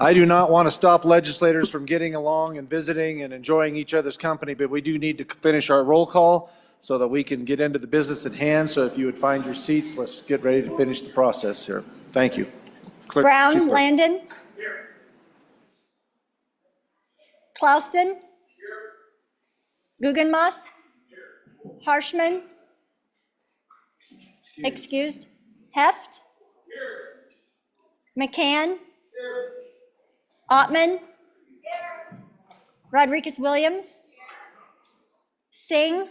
I do not want to stop legislators from getting along and visiting and enjoying each other's company, but we do need to finish our roll call so that we can get into the business at hand. So if you would find your seats, let's get ready to finish the process here. Thank you. Chief Brown, Clerk. Landon. Here. Clauston. Here. Guggenmoss. Here. Harshman. Excused. Heft. Here. McCann. Here. Ottman. Here. Rodriguez Williams. Here. Singh. Here.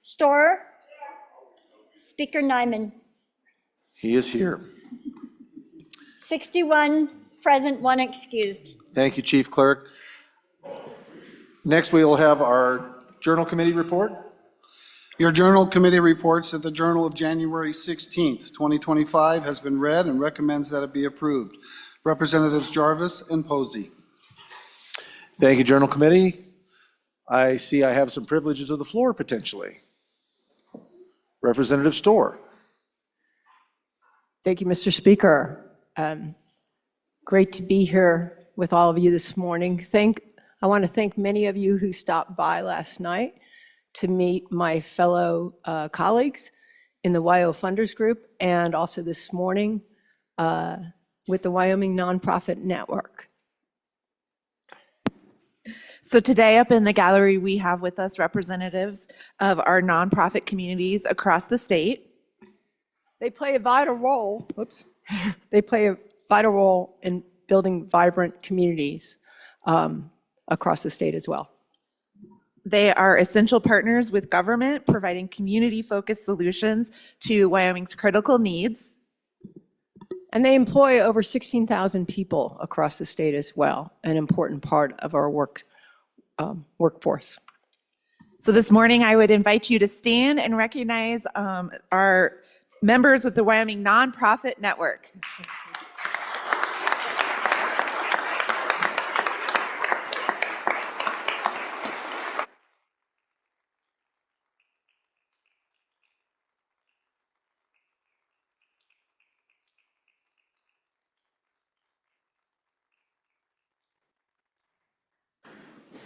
Storer. Here. Speaker Nyman. He is here. 61 present, 1 excused. Thank you, Chief Clerk. Next, we will have our Journal Committee report. Your Journal Committee reports that the Journal of January 16th, 2025 has been read and recommends that it be approved. Representatives Jarvis and Posey. Thank you, Journal Committee. I see I have some privileges of the floor potentially. Representative Storer. Thank you, Mr. Speaker. Great to be here with all of you this morning. I want to thank many of you who stopped by last night to meet my fellow colleagues in the WYO Funders Group, and also this morning with the Wyoming Nonprofit Network. So today up in the gallery, we have with us representatives of our nonprofit communities across the state. They play a vital role, they play a vital role in building vibrant communities across the state as well. They are essential partners with government, providing community-focused solutions to Wyoming's critical needs. And they employ over 16,000 people across the state as well, an important part of our workforce. So this morning, I would invite you to stand and recognize our members with the Wyoming Nonprofit Network.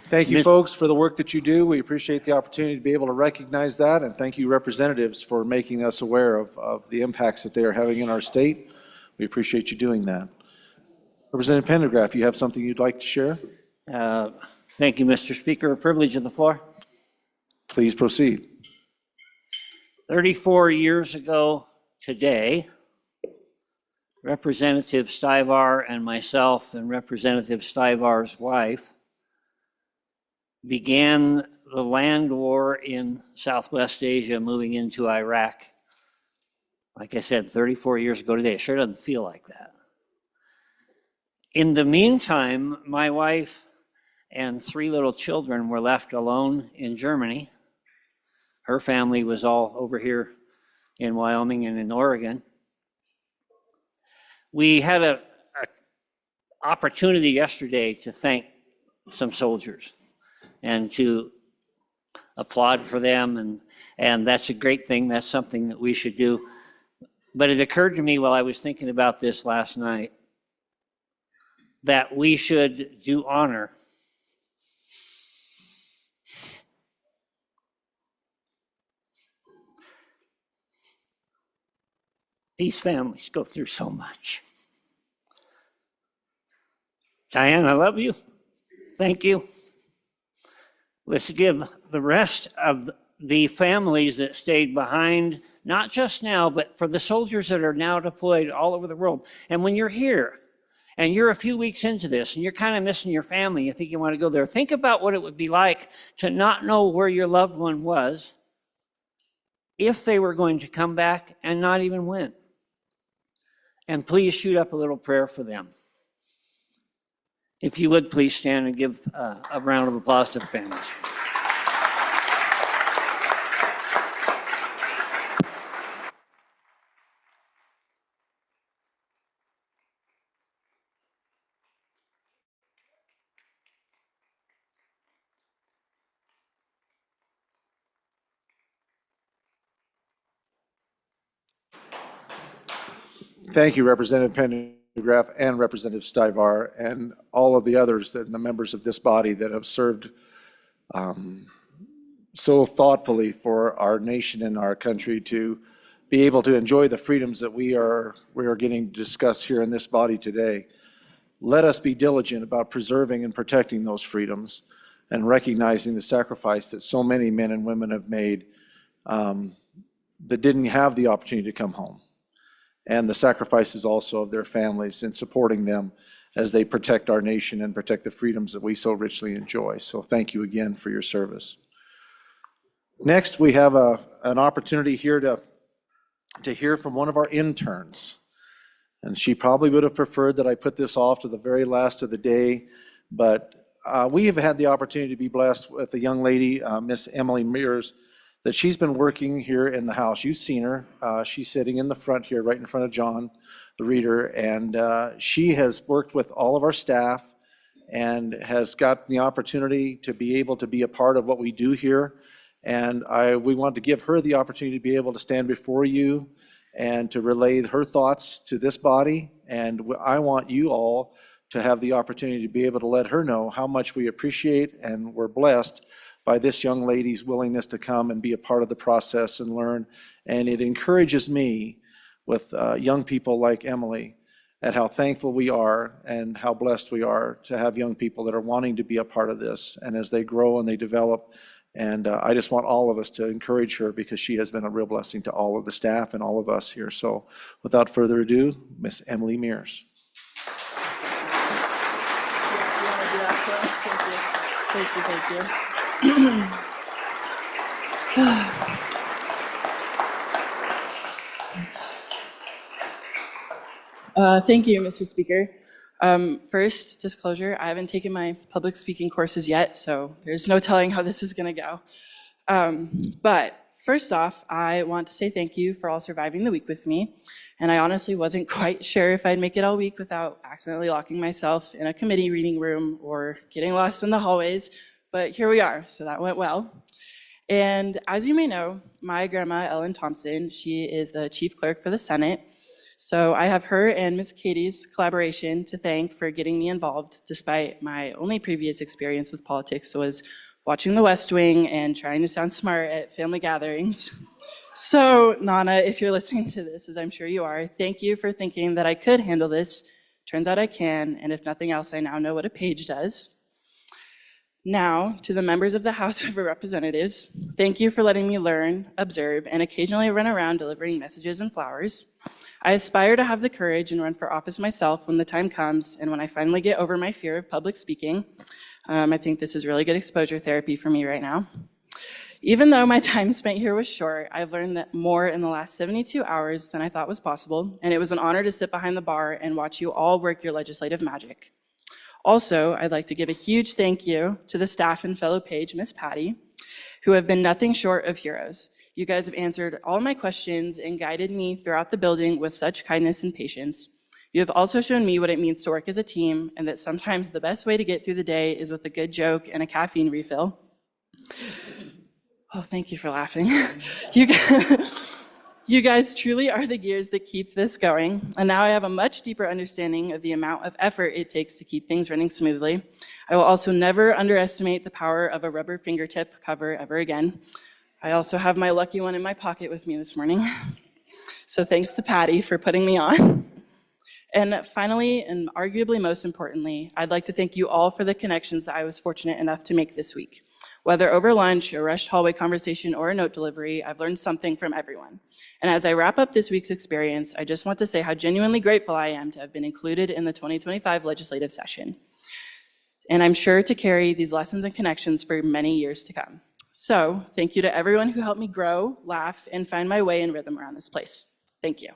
Thank you, folks, for the work that you do. We appreciate the opportunity to be able to recognize that, and thank you, representatives, for making us aware of the impacts that they are having in our state. We appreciate you doing that. Representative Pendergraft, you have something you'd like to share? Thank you, Mr. Speaker. Privilege of the floor. Please proceed. 34 years ago today, Representative Stivar and myself and Representative Stivar's wife began the land war in Southwest Asia, moving into Iraq. Like I said, 34 years ago today. It sure doesn't feel like that. In the meantime, my wife and 3 little children were left alone in Germany. Her family was all over here in Wyoming and in Oregon. We had an opportunity yesterday to thank some soldiers and to applaud for them, and that's a great thing. That's something that we should do. But it occurred to me while I was thinking about this last night that we should do honor these families go through so much. Diane, I love you. Thank you. Let's give the rest of the families that stayed behind, not just now, but for the soldiers that are now deployed all over the world. And when you're here and you're a few weeks into this and you're kind of missing your family, you think you want to go there, think about what it would be like to not know where your loved one was if they were going to come back and not even win. And please shoot up a little prayer for them. If you would, please stand and give a round of applause to the families. Thank you, Representative Graf and Representative Stivar and all of the others, the members of this body that have served so thoughtfully for our nation and our country to be able to enjoy the freedoms that we are getting to discuss here in this body today. Let us be diligent about preserving and protecting those freedoms and recognizing the sacrifice that so many men and women have made that didn't have the opportunity to come home. And the sacrifices also of their families in supporting them as they protect our nation and protect the freedoms that we so richly enjoy. So thank you again for your service. Next, we have an opportunity here to hear from one of our interns. And she probably would have preferred that I put this off to the very last of the day, but we have had the opportunity to be blessed with a young lady, Miss Emily Mears, that she's been working here in the House. You've seen her. She's sitting in the front here, right in front of John, the reader, and she has worked with all of our staff and has gotten the opportunity to be able to be a part of what we do here. And we want to give her the opportunity to be able to stand before you and to relay her thoughts to this body. And I want you all to have the opportunity to be able to let her know how much we appreciate and we're blessed by this young lady's willingness to come and be a part of the process and learn. And it encourages me with young people like Emily at how thankful we are and how blessed we are to have young people that are wanting to be a part of this. And as they grow and they develop, and I just want all of us to encourage her because she has been a real blessing to all of the staff and all of us here. So without further ado, Miss Emily Mears. Thank you. Thank you, Mr. Speaker. First, disclosure, I haven't taken my public speaking courses yet, so there's no telling how this is going to go. But first off, I want to say thank you for all surviving the week with me. And I honestly wasn't quite sure if I'd make it all week without accidentally locking myself in a committee reading room or getting lost in the hallways, but here we are, so that went well. And as you may know, my grandma, Ellen Thompson, she is the chief clerk for the Senate. So I have her and Miss Katie's collaboration to thank for getting me involved, despite my only previous experience with politics was watching The West Wing and trying to sound smart at family gatherings. So Nana, if you're listening to this, as I'm sure you are, thank you for thinking that I could handle this. Turns out I can, and if nothing else, I now know what a page does. Now, to the members of the House of Representatives, thank you for letting me learn, observe, and occasionally run around delivering messages and flowers. I aspire to have the courage and run for office myself when the time comes and when I finally get over my fear of public speaking. I think this is really good exposure therapy for me right now. Even though my time spent here was short, I've learned that more in the last 72 hours than I thought was possible, and it was an honor to sit behind the bar and watch you all work your legislative magic. Also, I'd like to give a huge thank you to the staff and fellow page, Miss Patty, who have been nothing short of heroes. You guys have answered all my questions and guided me throughout the building with such kindness and patience. You have also shown me what it means to work as a team and that sometimes the best way to get through the day is with a good joke and a caffeine refill. Oh, thank you for laughing. You guys truly are the gears that keep this going, and now I have a much deeper understanding of the amount of effort it takes to keep things running smoothly. I will also never underestimate the power of a rubber fingertip cover ever again. I also have my lucky one in my pocket with me this morning. So thanks to Patty for putting me on. And finally, and arguably most importantly, I'd like to thank you all for the connections that I was fortunate enough to make this week. Whether over lunch, a rushed hallway conversation, or a note delivery, I've learned something from everyone. And as I wrap up this week's experience, I just want to say how genuinely grateful I am to have been included in the 2025 legislative session. And I'm sure to carry these lessons and connections for many years to come. So thank you to everyone who helped me grow, laugh, and find my way in rhythm around this place. Thank you.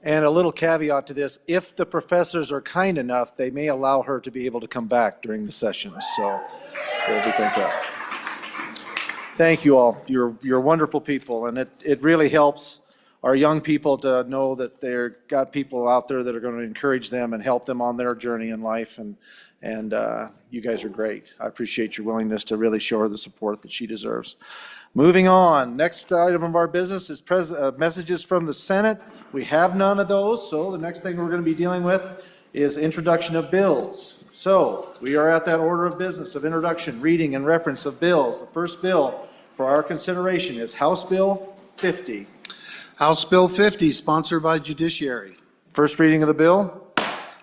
And a little caveat to this, if the professors are kind enough, they may allow her to be able to come back during the sessions, so we'll be thankful. Thank you all. You're wonderful people, and it really helps our young people to know that they've got people out there that are going to encourage them and help them on their journey in life, and you guys are great. I appreciate your willingness to really show her the support that she deserves. Moving on, next item of our business is messages from the Senate. We have none of those, so the next thing we're going to be dealing with is introduction of bills. So we are at that order of business of introduction, reading, and reference of bills. The first bill for our consideration is House Bill 50. House Bill 50, sponsored by Judiciary. First reading of the bill.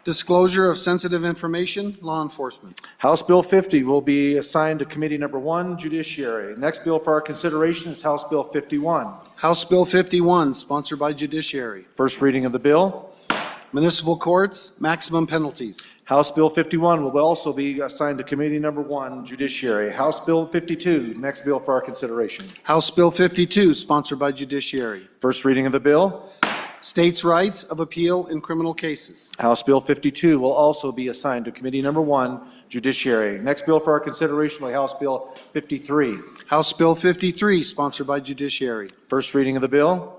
Disclosure of sensitive information, law enforcement. House Bill 50 will be assigned to Committee Number 1, Judiciary. Next bill for our consideration is House Bill 51. House Bill 51, sponsored by Judiciary. First reading of the bill. Municipal courts, maximum penalties. House Bill 51 will also be assigned to Committee Number 1, Judiciary. House Bill 52, next bill for our consideration. House Bill 52, sponsored by Judiciary. First reading of the bill. States' rights of appeal in criminal cases. House Bill 52 will also be assigned to Committee Number 1, Judiciary. Next bill for our consideration will be House Bill 53. House Bill 53, sponsored by Judiciary. First reading of the bill.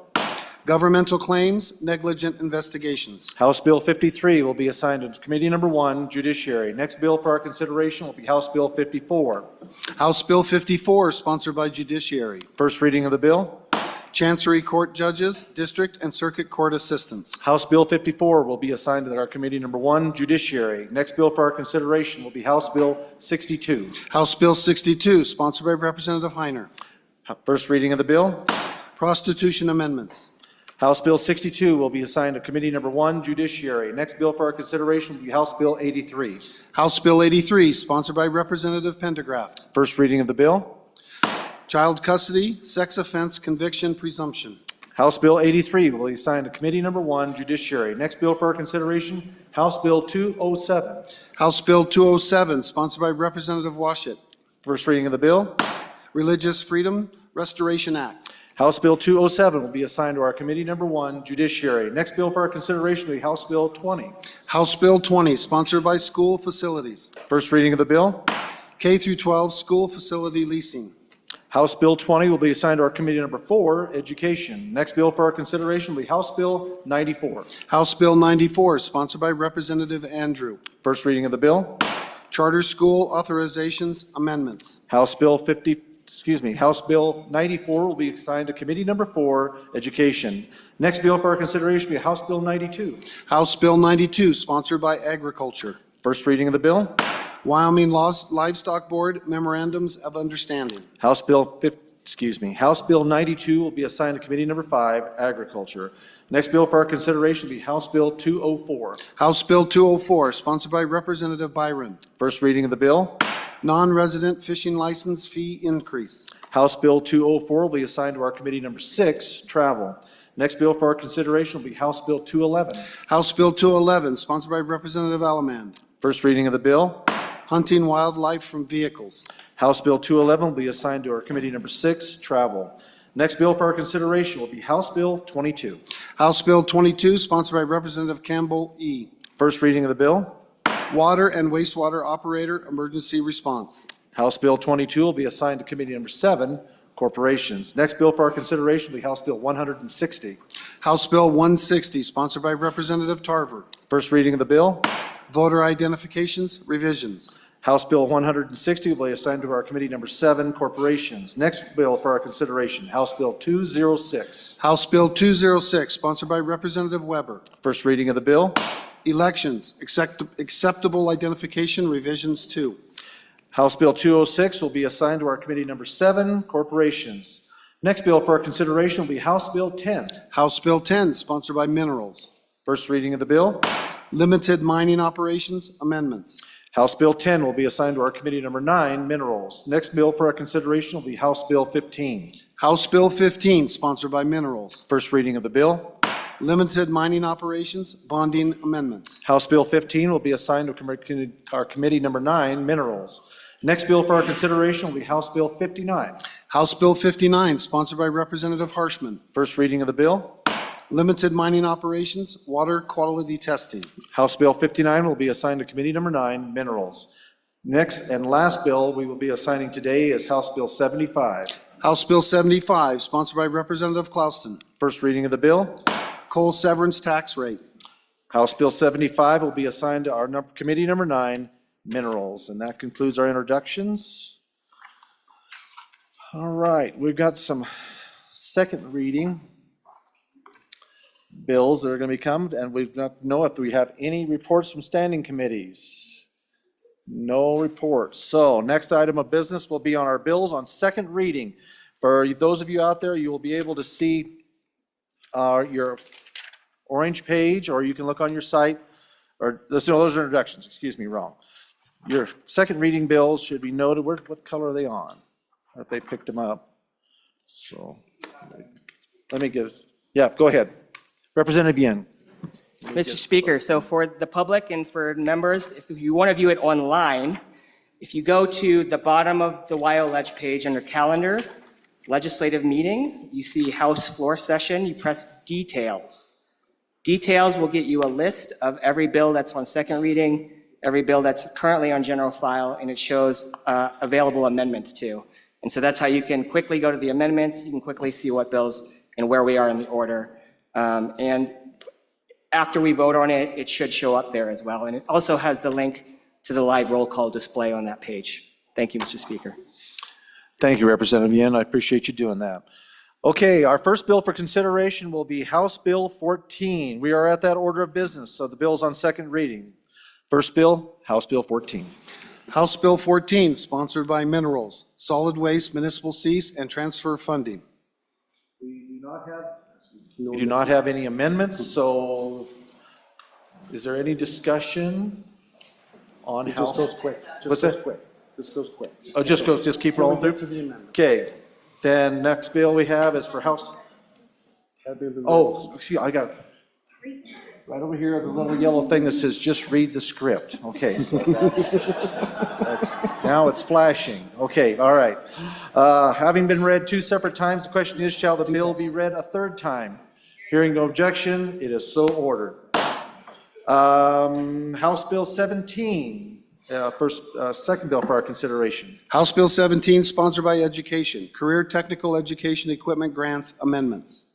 Governmental claims, negligent investigations. House Bill 53 will be assigned to Committee Number 1, Judiciary. Next bill for our consideration will be House Bill 54. House Bill 54, sponsored by Judiciary. First reading of the bill. Chancery Court judges, district and circuit court assistants. House Bill 54 will be assigned to our Committee Number 1, Judiciary. Next bill for our consideration will be House Bill 62. House Bill 62, sponsored by Representative Heiner. First reading of the bill. Prostitution amendments. House Bill 62 will be assigned to Committee Number 1, Judiciary. Next bill for our consideration will be House Bill 83. House Bill 83, sponsored by Representative Pendergraft. First reading of the bill. Child custody, sex offense conviction presumption. House Bill 83 will be assigned to Committee Number 1, Judiciary. Next bill for our consideration, House Bill 207. House Bill 207, sponsored by Representative Washit. First reading of the bill. Religious Freedom Restoration Act. House Bill 207 will be assigned to our Committee Number 1, Judiciary. Next bill for our consideration will be House Bill 20. House Bill 20, sponsored by School Facilities. First reading of the bill. K through 12 school facility leasing. House Bill 20 will be assigned to our Committee Number 4, Education. Next bill for our consideration will be House Bill 94. House Bill 94, sponsored by Representative Andrew. First reading of the bill. Charter school authorizations amendments. House Bill 94 will be assigned to Committee Number 4, Education. Next bill for our consideration will be House Bill 92. House Bill 92, sponsored by Agriculture. First reading of the bill. Wyoming Livestock Board memorandums of understanding. House Bill 92 will be assigned to Committee Number 5, Agriculture. Next bill for our consideration will be House Bill 204. House Bill 204, sponsored by Representative Byron. First reading of the bill. Non-resident fishing license fee increase. House Bill 204 will be assigned to our Committee Number 6, Travel. Next bill for our consideration will be House Bill 211. House Bill 211, sponsored by Representative Allemand. First reading of the bill. Hunting wildlife from vehicles. House Bill 211 will be assigned to our Committee Number 6, Travel. Next bill for our consideration will be House Bill 22. House Bill 22, sponsored by Representative Campbell E. First reading of the bill. Water and wastewater operator emergency response. House Bill 22 will be assigned to Committee Number 7, Corporations. Next bill for our consideration will be House Bill 160. House Bill 160, sponsored by Representative Tarver. First reading of the bill. Voter identifications revisions. House Bill 160 will be assigned to our Committee Number 7, Corporations. Next bill for our consideration, House Bill 206. House Bill 206, sponsored by Representative Weber. First reading of the bill. Elections, acceptable identification revisions 2. House Bill 206 will be assigned to our Committee Number 7, Corporations. Next bill for our consideration will be House Bill 10. House Bill 10, sponsored by Minerals. First reading of the bill. Limited mining operations amendments. House Bill 10 will be assigned to our Committee Number 9, Minerals. Next bill for our consideration will be House Bill 15. House Bill 15, sponsored by Minerals. First reading of the bill. Limited mining operations bonding amendments. House Bill 15 will be assigned to our Committee Number 9, Minerals. Next bill for our consideration will be House Bill 59. House Bill 59, sponsored by Representative Harshman. First reading of the bill. Limited mining operations, water quality testing. House Bill 59 will be assigned to Committee Number 9, Minerals. Next and last bill we will be assigning today is House Bill 75. House Bill 75, sponsored by Representative Clouston. First reading of the bill. Coal severance tax rate. House Bill 75 will be assigned to our Committee Number 9, Minerals. And that concludes our introductions. All right, we've got some second reading bills that are going to be coming, and we've not know if we have any reports from standing committees. No reports. So next item of business will be on our bills on second reading. For those of you out there, you will be able to see your orange page, or you can look on your site, or no, those are introductions, excuse me, wrong. Your second reading bills should be noted. What color are they on? If they picked them up. So let me yeah, go ahead. Representative Yen. Mr. Speaker, so for the public and for members, if you want to view it online, if you go to the bottom of the WyoLeg page under calendars, legislative meetings, you see House floor session, you press details. Details will get you a list of every bill that's on second reading, every bill that's currently on general file, and it shows available amendments too. And so that's how you can quickly go to the amendments, you can quickly see what bills and where we are in the order. And after we vote on it, it should show up there as well. And it also has the link to the live roll call display on that page. Thank you, Mr. Speaker. Thank you, Representative Yen. I appreciate you doing that. Okay, our first bill for consideration will be House Bill 14. We are at that order of business, so the bill's on second reading. First bill, House Bill 14. House Bill 14, sponsored by Minerals, solid waste municipal cease and transfer funding. We do not have any amendments, so is there any discussion on House? Just goes quick. What's that? Just goes quick. Oh, just keep rolling through? To the amendment. Okay, then next bill we have is for House, oh, excuse, I got, right over here, the little yellow thing that says, just read the script. Okay, so now it's flashing. Okay, all right. Having been read two separate times, the question is, shall the bill be read a third time? Hearing no objection, it is so ordered. House Bill 17, second bill for our consideration. House Bill 17, sponsored by Education, Career Technical Education Equipment Grants Amendments.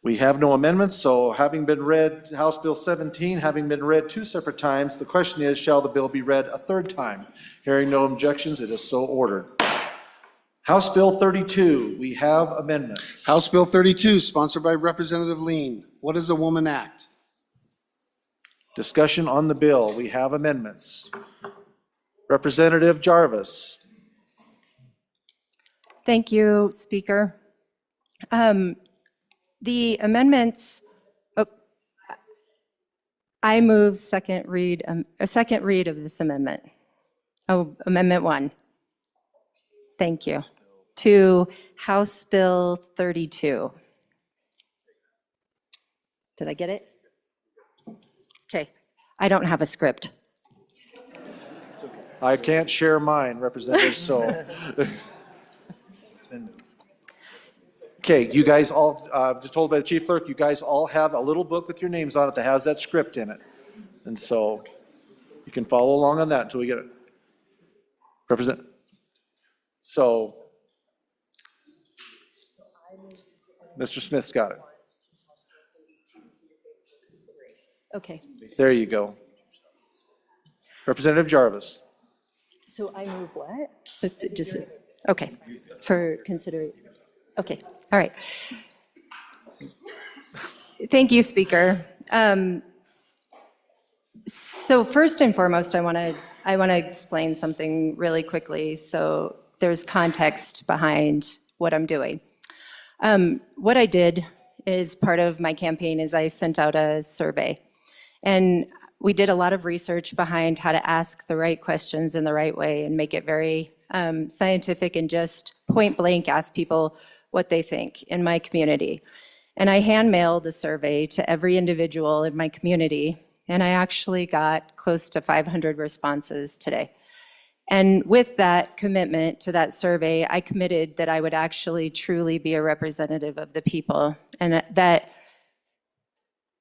We have no amendments, so having been read, House Bill 17, having been read two separate times, the question is, shall the bill be read a third time? Hearing no objections, it is so ordered. House Bill 32, we have amendments. House Bill 32, sponsored by Representative Lean. What is a Woman Act? Discussion on the bill, we have amendments. Representative Jarvis. Thank you, Speaker. The amendments, I move a second read of this amendment. Oh, Amendment 1. Thank you. To House Bill 32. Did I get it? Okay. I don't have a script. I can't share mine, Representative, so. Okay, you guys all, just told by the chief clerk, you guys all have a little book with your names on it that has that script in it. And so you can follow along on that until we get it. So, Mr. Smith's got it. Okay. There you go. Representative Jarvis. So I move what? But just, okay, for consideration. Okay, all right. Thank you, Speaker. So first and foremost, I want to explain something really quickly so there's context behind what I'm doing. What I did as part of my campaign is I sent out a survey, and we did a lot of research behind how to ask the right questions in the right way and make it very scientific and just point blank ask people what they think in my community. And I hand mailed a survey to every individual in my community, and I actually got close to 500 responses today. And with that commitment to that survey, I committed that I would actually truly be a representative of the people, and that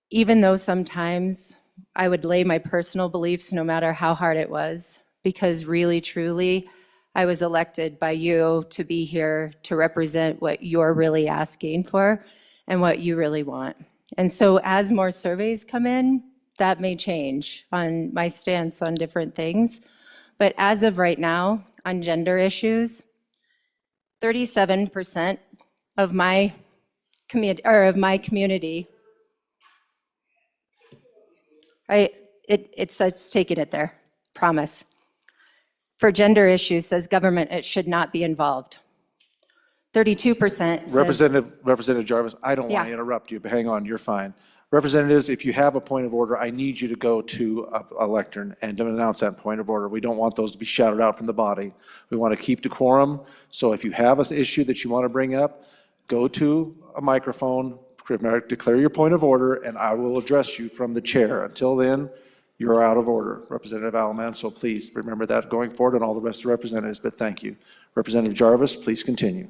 even though sometimes I would lay my personal beliefs no matter how hard it was, because really, truly, I was elected by you to be here to represent what you're really asking for and what you really want. And so as more surveys come in, that may change on my stance on different things. But as of right now, on gender issues, 37% of my community, right? It's taking it there, promise. For gender issues, says government, it should not be involved. 32% says, Representative Jarvis, I don't want to Yeah. interrupt you, but hang on, you're fine. Representatives, if you have a point of order, I need you to go to a lectern and to announce that point of order. We don't want those to be shouted out from the body. We want to keep decorum. So if you have an issue that you want to bring up, go to a microphone, declare your point of order, and I will address you from the chair. Until then, you're out of order, Representative Alaman, so please remember that going forward and all the rest of the representatives, but thank you. Representative Jarvis, please continue.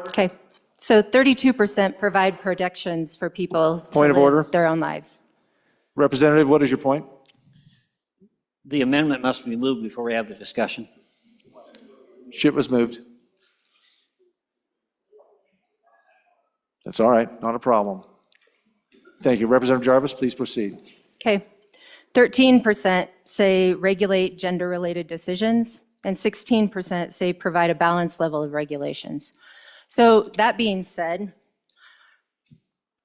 okay. So 32% provide protections for people to Point of live order. their own lives. Representative, what is your point? The amendment must be moved before we have the discussion. Shit was moved. That's all right, not a problem. Thank you. Representative Jarvis, please proceed. Okay. 13% say regulate gender-related decisions, and 16% say provide a balanced level of regulations. So that being said,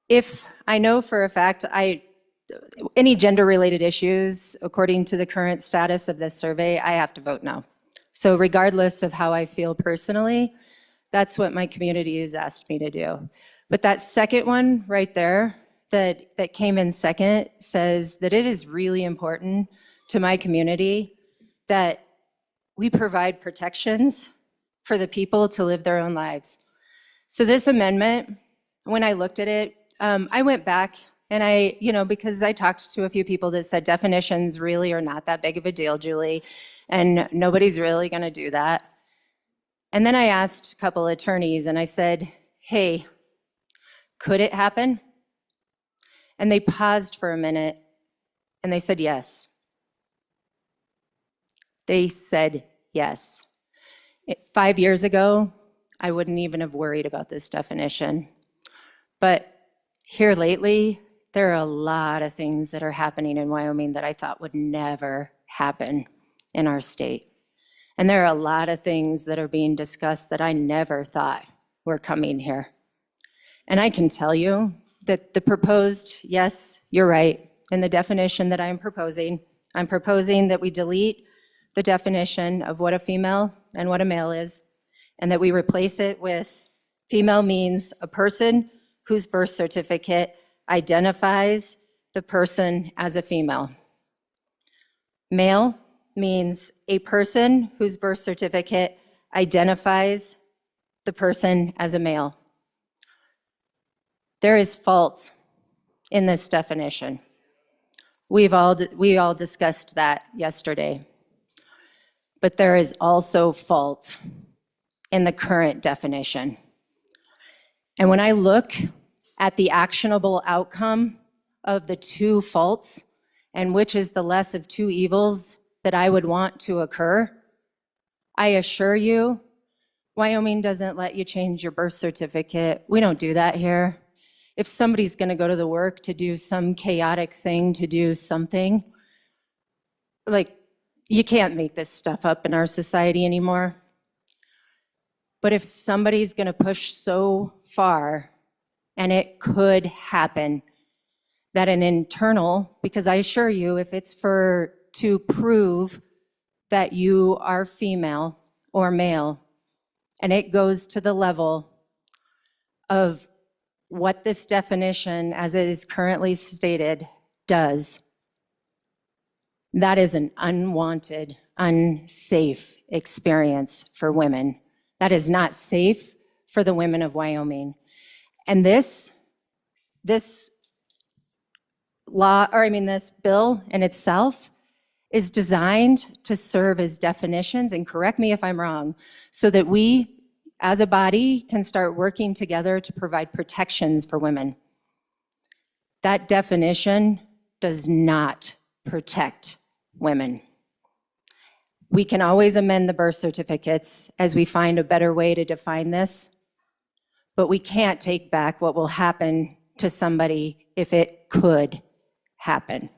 if I know for a fact any gender-related issues, according to the current status of this survey, I have to vote no. So regardless of how I feel personally, that's what my community has asked me to do. But that second one right there, that came in second, says that it is really important to my community that we provide protections for the people to live their own lives. So this amendment, when I looked at it, I went back and because I talked to a few people that said definitions really are not that big of a deal, Julie, and nobody's really going to do that. And then I asked a couple attorneys and I said, hey, could it happen? And they paused for a minute and they said yes. They said yes. 5 years ago, I wouldn't even have worried about this definition. But here lately, there are a lot of things that are happening in Wyoming that I thought would never happen in our state. And there are a lot of things that are being discussed that I never thought were coming here. And I can tell you that the proposed, yes, you're right, in the definition that I'm proposing that we delete the definition of what a female and what a male is, and that we replace it with female means a person whose birth certificate identifies the person as a female. Male means a person whose birth certificate identifies the person as a male. There is fault in this definition. We all discussed that yesterday. But there is also fault in the current definition. And when I look at the actionable outcome of the two faults, and which is the less of two evils that I would want to occur, I assure you, Wyoming doesn't let you change your birth certificate. We don't do that here. If somebody's gonna go to the work to do some chaotic thing, to do something, like, you can't make this stuff up in our society anymore. But if somebody's gonna push so far, and it could happen, that an internal, because I assure you, if it's to prove that you are female or male, and it goes to the level of what this definition, as it is currently stated, does, that is an unwanted, unsafe experience for women. That is not safe for the women of Wyoming. And this bill in itself is designed to serve as definitions, and correct me if I'm wrong, so that we, as a body, can start working together to provide protections for women. That definition does not protect women. We can always amend the birth certificates as we find a better way to define this, but we can't take back what will happen to somebody if it could happen.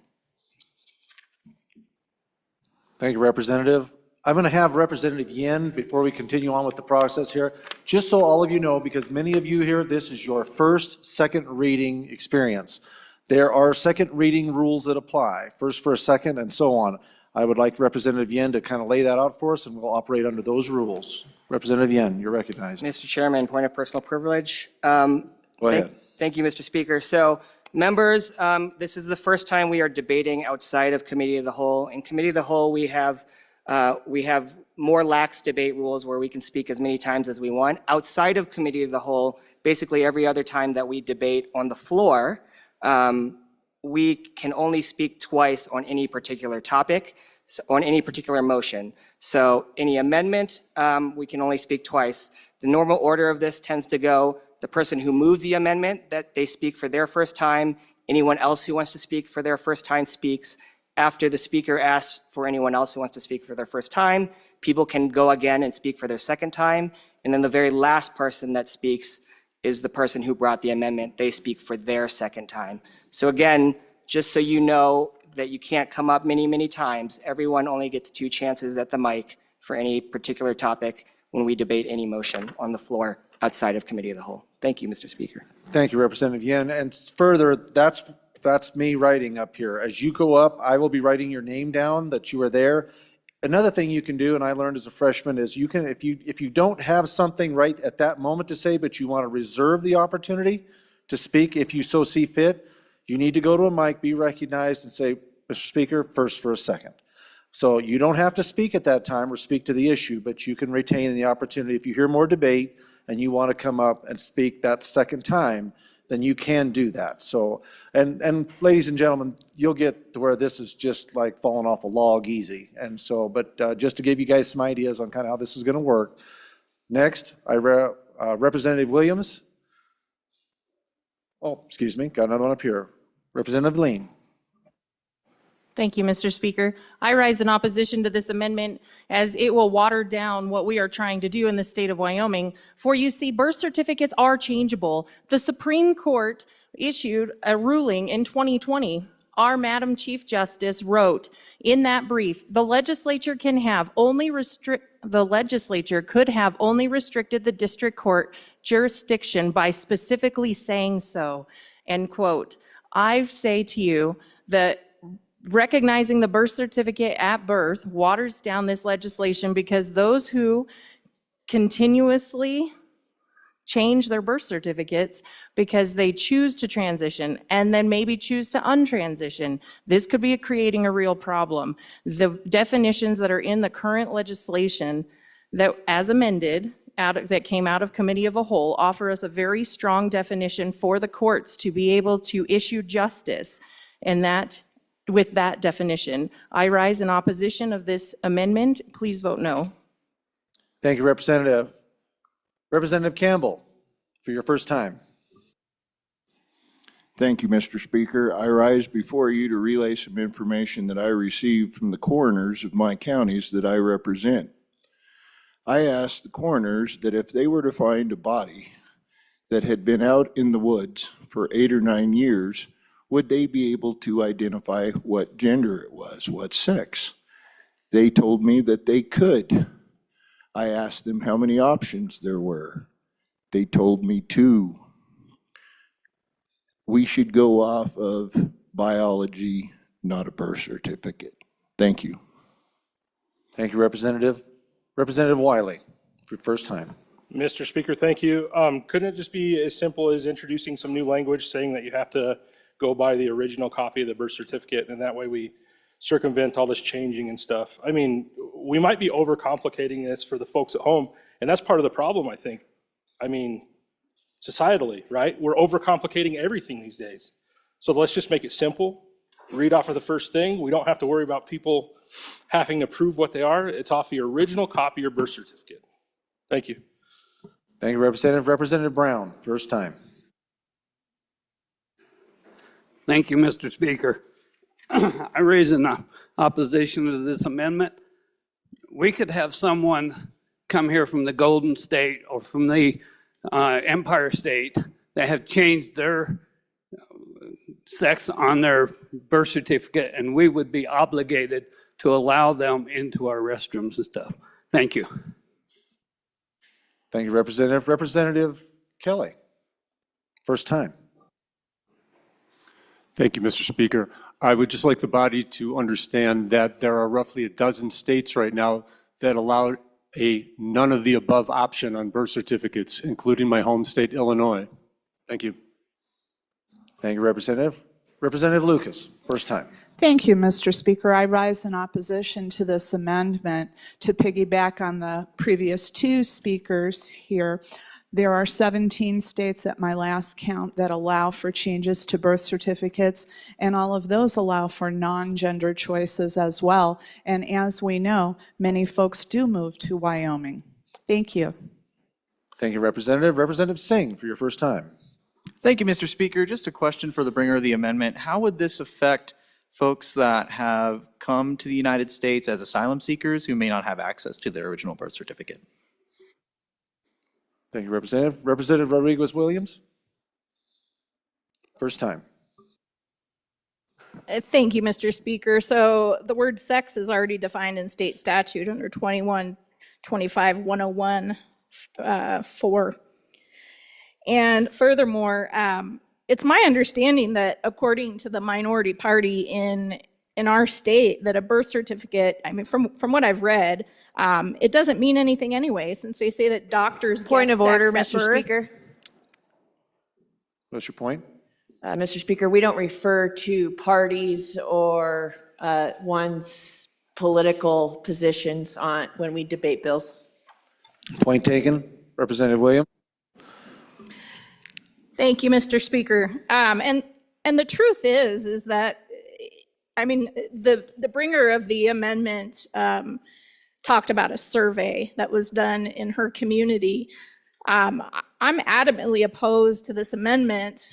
Thank you, Representative. I'm going to have Representative Yin, before we continue on with the process here, just so all of you know, because many of you here, this is your first, second reading experience. There are second reading rules that apply, first for a second and so on. I would like Representative Yin to kind of lay that out for us, and we'll operate under those rules. Representative Yin, you're recognized. Mr. Chairman, point of personal privilege. Go ahead. Thank you, Mr. Speaker. So, members, this is the first time we are debating outside of Committee of the Whole. In Committee of the Whole, we have more lax debate rules where we can speak as many times as we want. Outside of Committee of the Whole, basically every other time that we debate on the floor, we can only speak twice on any particular topic, on any particular motion. So any amendment, we can only speak twice. The normal order of this tends to go, the person who moves the amendment, that they speak for their first time. Anyone else who wants to speak for their first time speaks. After the speaker asks for anyone else who wants to speak for their first time, people can go again and speak for their second time. And then the very last person that speaks is the person who brought the amendment. They speak for their second time. So again, just so you know that you can't come up many, many times, everyone only gets 2 chances at the mic for any particular topic when we debate any motion on the floor outside of Committee of the Whole. Thank you, Mr. Speaker. Thank you, Representative Yin. And further, that's me writing up here. As you go up, I will be writing your name down that you are there. Another thing you can do, and I learned as a freshman, is you can, if you don't have something right at that moment to say, but you want to reserve the opportunity to speak if you so see fit, you need to go to a mic, be recognized, and say, Mr. Speaker, first for a second. So you don't have to speak at that time or speak to the issue, but you can retain the opportunity. If you hear more debate and you want to come up and speak that second time, then you can do that. So, and ladies and gentlemen, you'll get to where this is just like falling off a log easy. And so, but just to give you guys some ideas on kind of how this is going to work. Next, Representative Williams. Oh, excuse me, got another one up here. Representative Lean. Thank you, Mr. Speaker. I rise in opposition to this amendment as it will water down what we are trying to do in the state of Wyoming. For you see, birth certificates are changeable. The Supreme Court issued a ruling in 2020. Our Madam Chief Justice wrote in that brief, the legislature could have only restricted the district court jurisdiction by specifically saying so, end quote. I say to you that recognizing the birth certificate at birth waters down this legislation because those who continuously change their birth certificates because they choose to transition and then maybe choose to untransition, this could be creating a real problem. The definitions that are in the current legislation that, as amended, that came out of Committee of the Whole, offer us a very strong definition for the courts to be able to issue justice, and that with that definition. I rise in opposition of this amendment. Please vote no. Thank you, Representative. Representative Campbell, for your first time. Thank you, Mr. Speaker. I rise before you to relay some information that I received from the coroners of my counties that I represent. I asked the coroners that if they were to find a body that had been out in the woods for 8 or 9 years, would they be able to identify what gender it was, what sex? They told me that they could. I asked them how many options there were. They told me 2. We should go off of biology, not a birth certificate. Thank you. Thank you, Representative. Representative Wiley, for your first time. Mr. Speaker, thank you. Couldn't it just be as simple as introducing some new language saying that you have to go by the original copy of the birth certificate, and that way we circumvent all this changing and stuff? I mean, we might be overcomplicating this for the folks at home, and that's part of the problem, I think. I mean, societally, right? We're overcomplicating everything these days. So let's just make it simple. Read off of the first thing. We don't have to worry about people having to prove what they are. It's off the original copy of your birth certificate. Thank you. Thank you, Representative. Representative Brown, first time. Thank you, Mr. Speaker. I raise an opposition to this amendment. We could have someone come here from the Golden State or from the Empire State that have changed their sex on their birth certificate, and we would be obligated to allow them into our restrooms and stuff. Thank you. Thank you, Representative. Representative Kelly, first time. Thank you, Mr. Speaker. I would just like the body to understand that there are roughly a dozen states right now that allow a none of the above option on birth certificates, including my home state, Illinois. Thank you. Thank you, Representative. Representative Lucas, first time. Thank you, Mr. Speaker. I rise in opposition to this amendment. To piggyback on the previous two speakers here, there are 17 states at my last count that allow for changes to birth certificates, and all of those allow for non-gender choices as well. And as we know, many folks do move to Wyoming. Thank you. Thank you, Representative. Representative Singh, for your first time. Thank you, Mr. Speaker. Just a question for the bringer of the amendment. How would this affect folks that have come to the United States as asylum seekers who may not have access to their original birth certificate? Thank you, Representative. Representative Rodriguez-Williams, first time. Thank you, Mr. Speaker. So the word sex is already defined in state statute under 21-25-101-4. And furthermore, it's my understanding that according to the minority party in our state, that a birth certificate, I mean, from what I've read, it doesn't mean anything anyway, since they say that doctors get Point of order, sex at Mr. birth. Speaker. What's your point? Mr. Speaker, we don't refer to parties or one's political positions on when we debate bills. Point taken. Representative Williams. Thank you, Mr. Speaker. And the truth is that, I mean, the bringer of the amendment talked about a survey that was done in her community. I'm adamantly opposed to this amendment,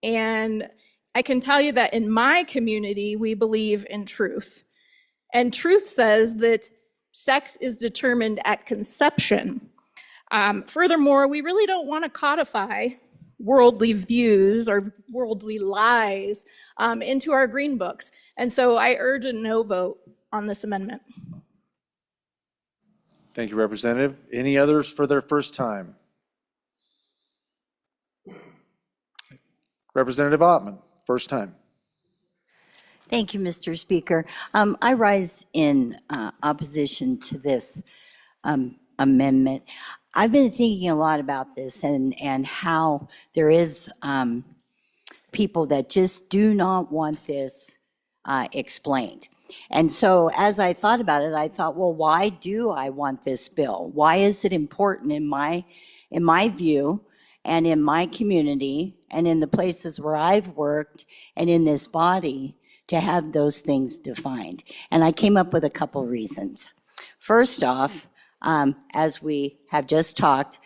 and I can tell you that in my community, we believe in truth. And truth says that sex is determined at conception. Furthermore, we really don't want to codify worldly views or worldly lies into our green books. And so I urge a no vote on this amendment. Thank you, Representative. Any others for their first time? Representative Ottman, first time. Thank you, Mr. Speaker. I rise in opposition to this amendment. I've been thinking a lot about this and how there is people that just do not want this explained. And so as I thought about it, I thought, well, why do I want this bill? Why is it important in my view and in my community and in the places where I've worked and in this body to have those things defined? And I came up with a couple reasons. First off, as we have just talked,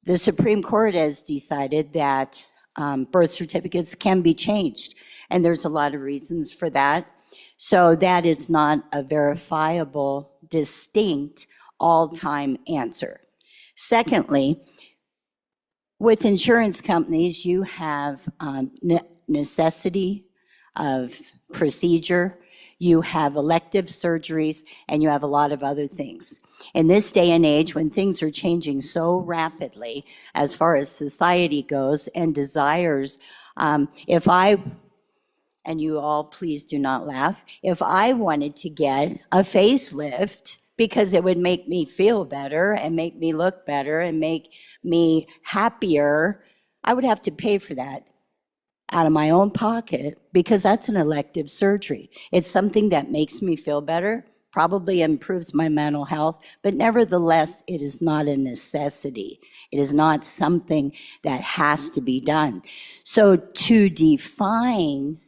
the Supreme Court has decided that birth certificates can be changed, and there's a lot of reasons for that. So that is not a verifiable, distinct, all-time answer. Secondly, with insurance companies, you have necessity of procedure, you have elective surgeries, and you have a lot of other things. In this day and age, when things are changing so rapidly as far as society goes and desires, and you all please do not laugh, if I wanted to get a facelift because it would make me feel better and make me look better and make me happier, I would have to pay for that out of my own pocket because that's an elective surgery. It's something that makes me feel better, probably improves my mental health, but nevertheless, it is not a necessity. It is not something that has to be done. So to define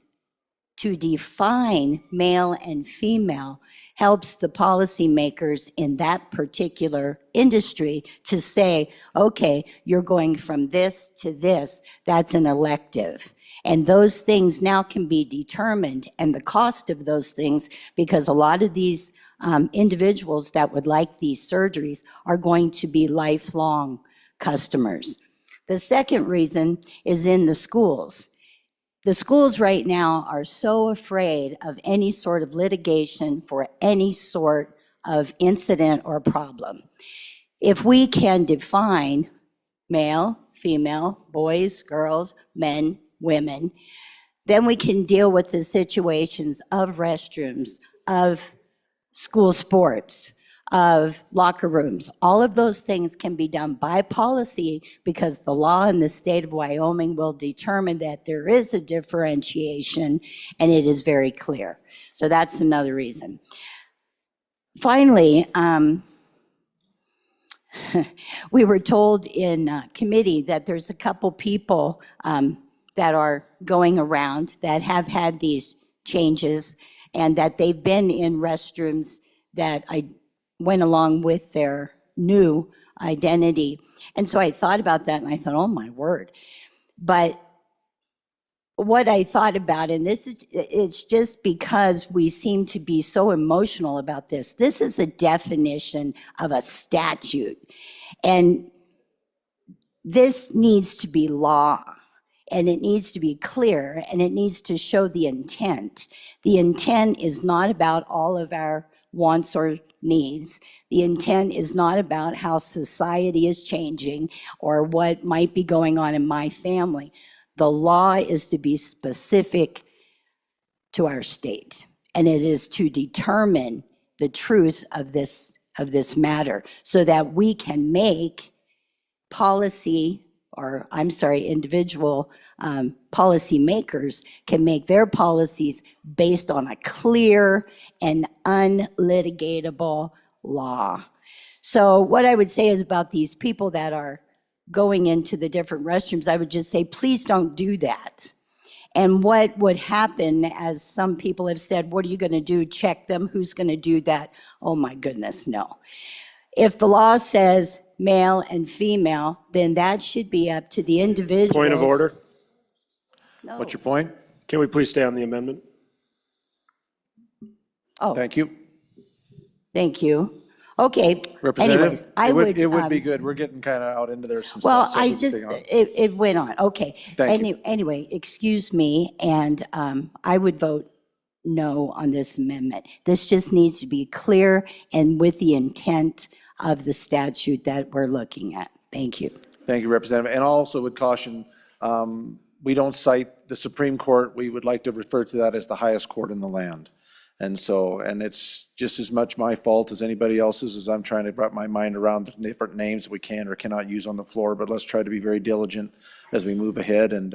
male and female helps the policymakers in that particular industry to say, okay, you're going from this to this, that's an elective. And those things now can be determined, and the cost of those things, because a lot of these individuals that would like these surgeries are going to be lifelong customers. The second reason is in the schools. The schools right now are so afraid of any sort of litigation for any sort of incident or problem. If we can define male, female, boys, girls, men, women, then we can deal with the situations of restrooms, of school sports, of locker rooms. All of those things can be done by policy because the law in the state of Wyoming will determine that there is a differentiation and it is very clear. So that's another reason. Finally, we were told in committee that there's a couple people that are going around that have had these changes and that they've been in restrooms that I went along with their new identity. And so I thought about that and I thought, oh my word. But what I thought about, and this is, it's just because we seem to be so emotional about this. This is a definition of a statute. And this needs to be law. And it needs to be clear, and it needs to show the intent. The intent is not about all of our wants or needs. The intent is not about how society is changing or what might be going on in my family. The law is to be specific to our state, and it is to determine the truth of this matter so that we can make policy, or I'm sorry, individual policy makers can make their policies based on a clear and unlitigatable law. So what I would say is about these people that are going into the different restrooms, I would just say, please don't do that. And what would happen, as some people have said, what are you going to do? Check them? Who's going to do that? Oh my goodness, no. If the law says male and female, then that should be up to the individuals. Point of order. No. What's your point? Can we please stay on the amendment? Oh, Thank you. thank you. Okay. Representative, Anyways, I would. it would be good. We're getting kind of out into there some Well, stuff. so I we can just, stay on. it went on. Okay. Thank you. Anyway, excuse me, and I would vote no on this amendment. This just needs to be clear and with the intent of the statute that we're looking at. Thank you. Thank you, Representative. And also would caution, we don't cite the Supreme Court. We would like to refer to that as the highest court in the land. And so, and it's just as much my fault as anybody else's as I'm trying to wrap my mind around the different names we can or cannot use on the floor. But let's try to be very diligent as we move ahead and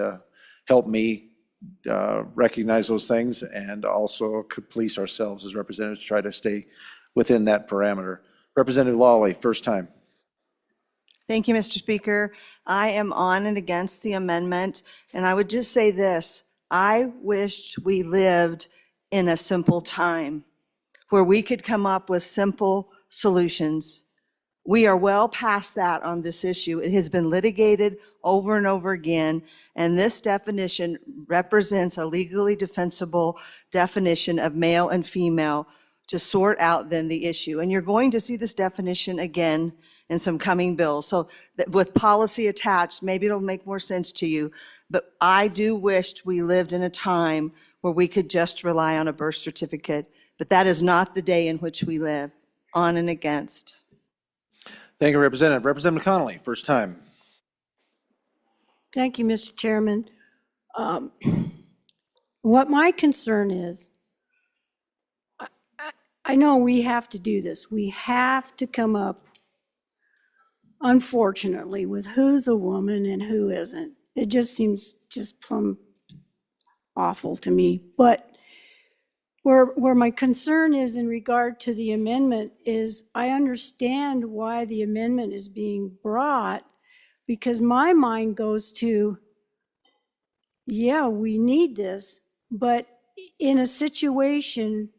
help me recognize those things, and also could police ourselves as representatives to try to stay within that parameter. Representative Lawley, first time. Thank you, Mr. Speaker. I am on and against the amendment, and I would just say this. I wished we lived in a simple time where we could come up with simple solutions. We are well past that on this issue. It has been litigated over and over again, and this definition represents a legally defensible definition of male and female to sort out then the issue. And you're going to see this definition again in some coming bills. So with policy attached, maybe it'll make more sense to you. But I do wish we lived in a time where we could just rely on a birth certificate. But that is not the day in which we live. On and against. Thank you, Representative. Representative Connolly, first time. Thank you, Mr. Chairman. What my concern is, I know we have to do this. We have to come up, unfortunately, with who's a woman and who isn't. It just seems just plumb awful to me. But where my concern is in regard to the amendment is I understand why the amendment is being brought, because my mind goes to, yeah, we need this, but in a situation,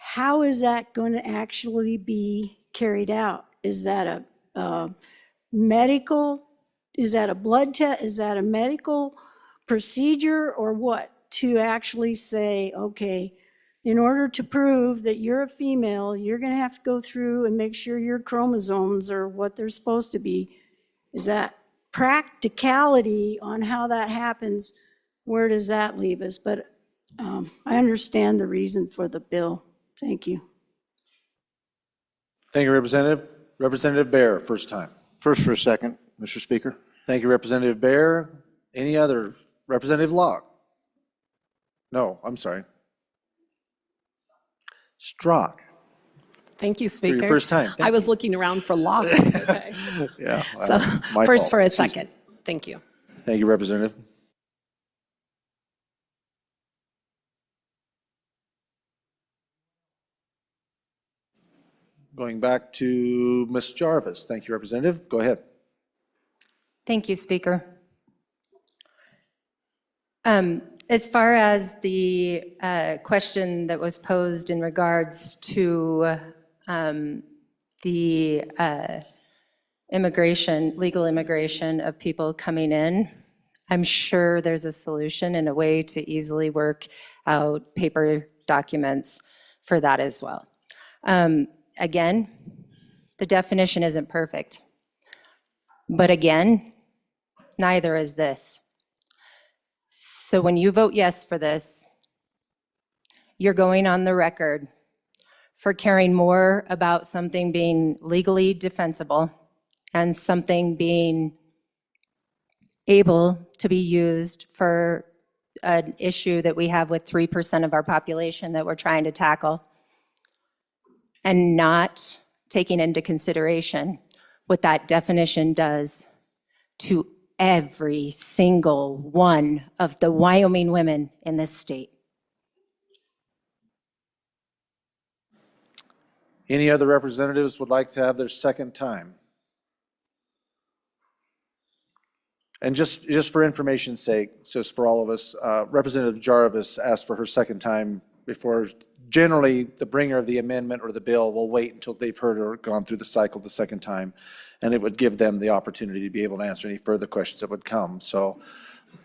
how is that going to actually be carried out? Is that a medical, is that a blood test? Is that a medical procedure or what to actually say, okay, in order to prove that you're a female, you're going to have to go through and make sure your chromosomes are what they're supposed to be? Is that practicality on how that happens? Where does that leave us? But I understand the reason for the bill. Thank you. Thank you, Representative. Representative Bear, first time. First for a second, Mr. Speaker. Thank you, Representative Bear. Any other? Representative Locke? No, I'm sorry. Strzok. Thank you, For Speaker. your first time. I was looking around for law. Okay. Yeah. So my first fault. for a Excuse me. second. Thank you. Thank you, Representative. Going back to Ms. Jarvis. Thank you, Representative. Go ahead. Thank you, Speaker. As far as the question that was posed in regards to the legal immigration of people coming in, I'm sure there's a solution and a way to easily work out paper documents for that as well. Again, the definition isn't perfect. But again, neither is this. So when you vote yes for this, you're going on the record for caring more about something being legally defensible and something being able to be used for an issue that we have with 3% of our population that we're trying to tackle, and not taking into consideration what that definition does to every single one of the Wyoming women in this state. Any other representatives would like to have their second time? And just for information's sake, just for all of us, Representative Jarvis asked for her second time before. Generally, the bringer of the amendment or the bill will wait until they've heard or gone through the cycle the second time, and it would give them the opportunity to be able to answer any further questions that would come. So,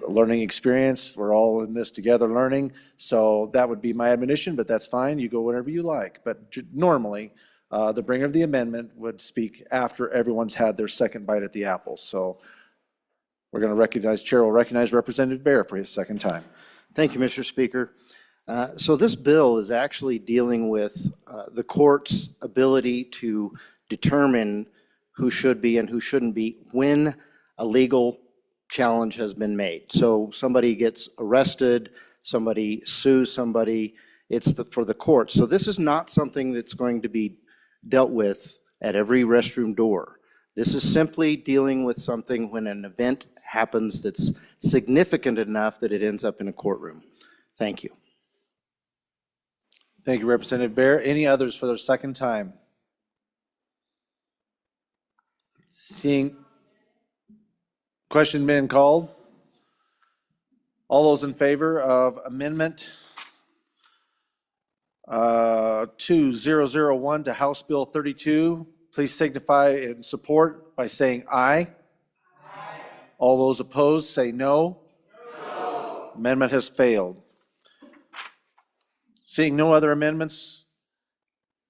learning experience, we're all in this together learning, so that would be my admonition, but that's fine, you go whenever you like. But normally, the bringer of the amendment would speak after everyone's had their second bite at the apple. So we're going to recognize, Chair will recognize Representative Bear for his second time. Thank you, Mr. Speaker. So this bill is actually dealing with the court's ability to determine who should be and who shouldn't be when a legal challenge has been made. So somebody gets arrested, somebody sues somebody, it's for the court. So this is not something that's going to be dealt with at every restroom door. This is simply dealing with something when an event happens that's significant enough that it ends up in a courtroom. Thank you. Thank you, Representative Bear. Any others for their second time? Seeing question being called. All those in favor of Amendment 2001 to House Bill 32, please signify in support by saying aye. Aye. All those opposed say no. No. Amendment has failed. Seeing no other amendments,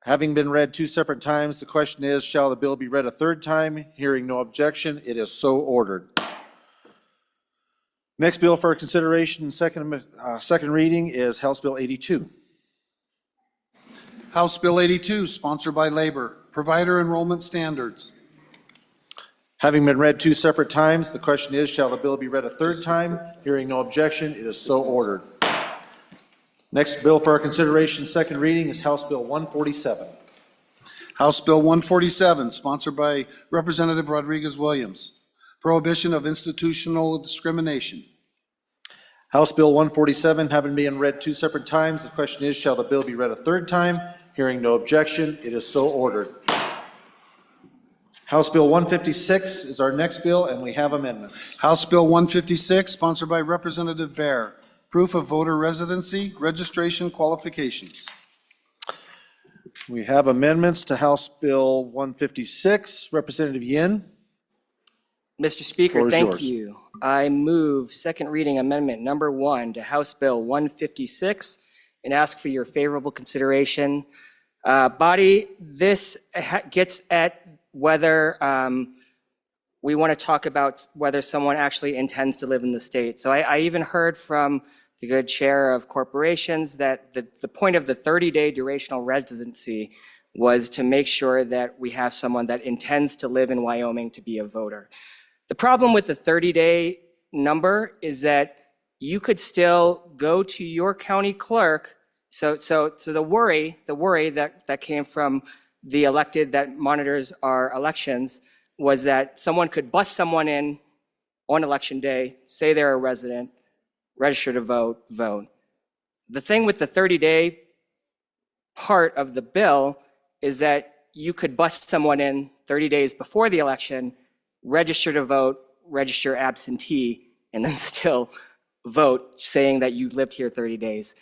having been read two separate times, the question is, shall the bill be read a third time? Hearing no objection, it is so ordered. Next bill for consideration, second reading is House Bill 82. House Bill 82, sponsored by Labor, Provider Enrollment Standards. Having been read two separate times, the question is, shall the bill be read a third time? Hearing no objection, it is so ordered. Next bill for our consideration, second reading, is House Bill 147. House Bill 147, sponsored by Representative Rodriguez-Williams, Prohibition of Institutional Discrimination. House Bill 147, having been read two separate times, the question is, shall the bill be read a third time? Hearing no objection, it is so ordered. House Bill 156 is our next bill, and we have amendments. House Bill 156, sponsored by Representative Bear, Proof of Voter Residency, Registration Qualifications. We have amendments to House Bill 156. Representative Yin. Mr. Speaker, Floor is thank yours. you. I move second reading amendment number 1 to House Bill 156 and ask for your favorable consideration. Body, this gets at whether we want to talk about whether someone actually intends to live in the state. So I even heard from the good chair of corporations that the point of the 30-day durational residency was to make sure that we have someone that intends to live in Wyoming to be a voter. The problem with the 30-day number is that you could still go to your county clerk. So the worry that came from the elected that monitors our elections was that someone could bust someone in on election day, say they're a resident, register to vote. The thing with the 30-day part of the bill is that you could bust someone in 30 days before the election, register to vote, register absentee, and then still vote saying that you lived here 30 days.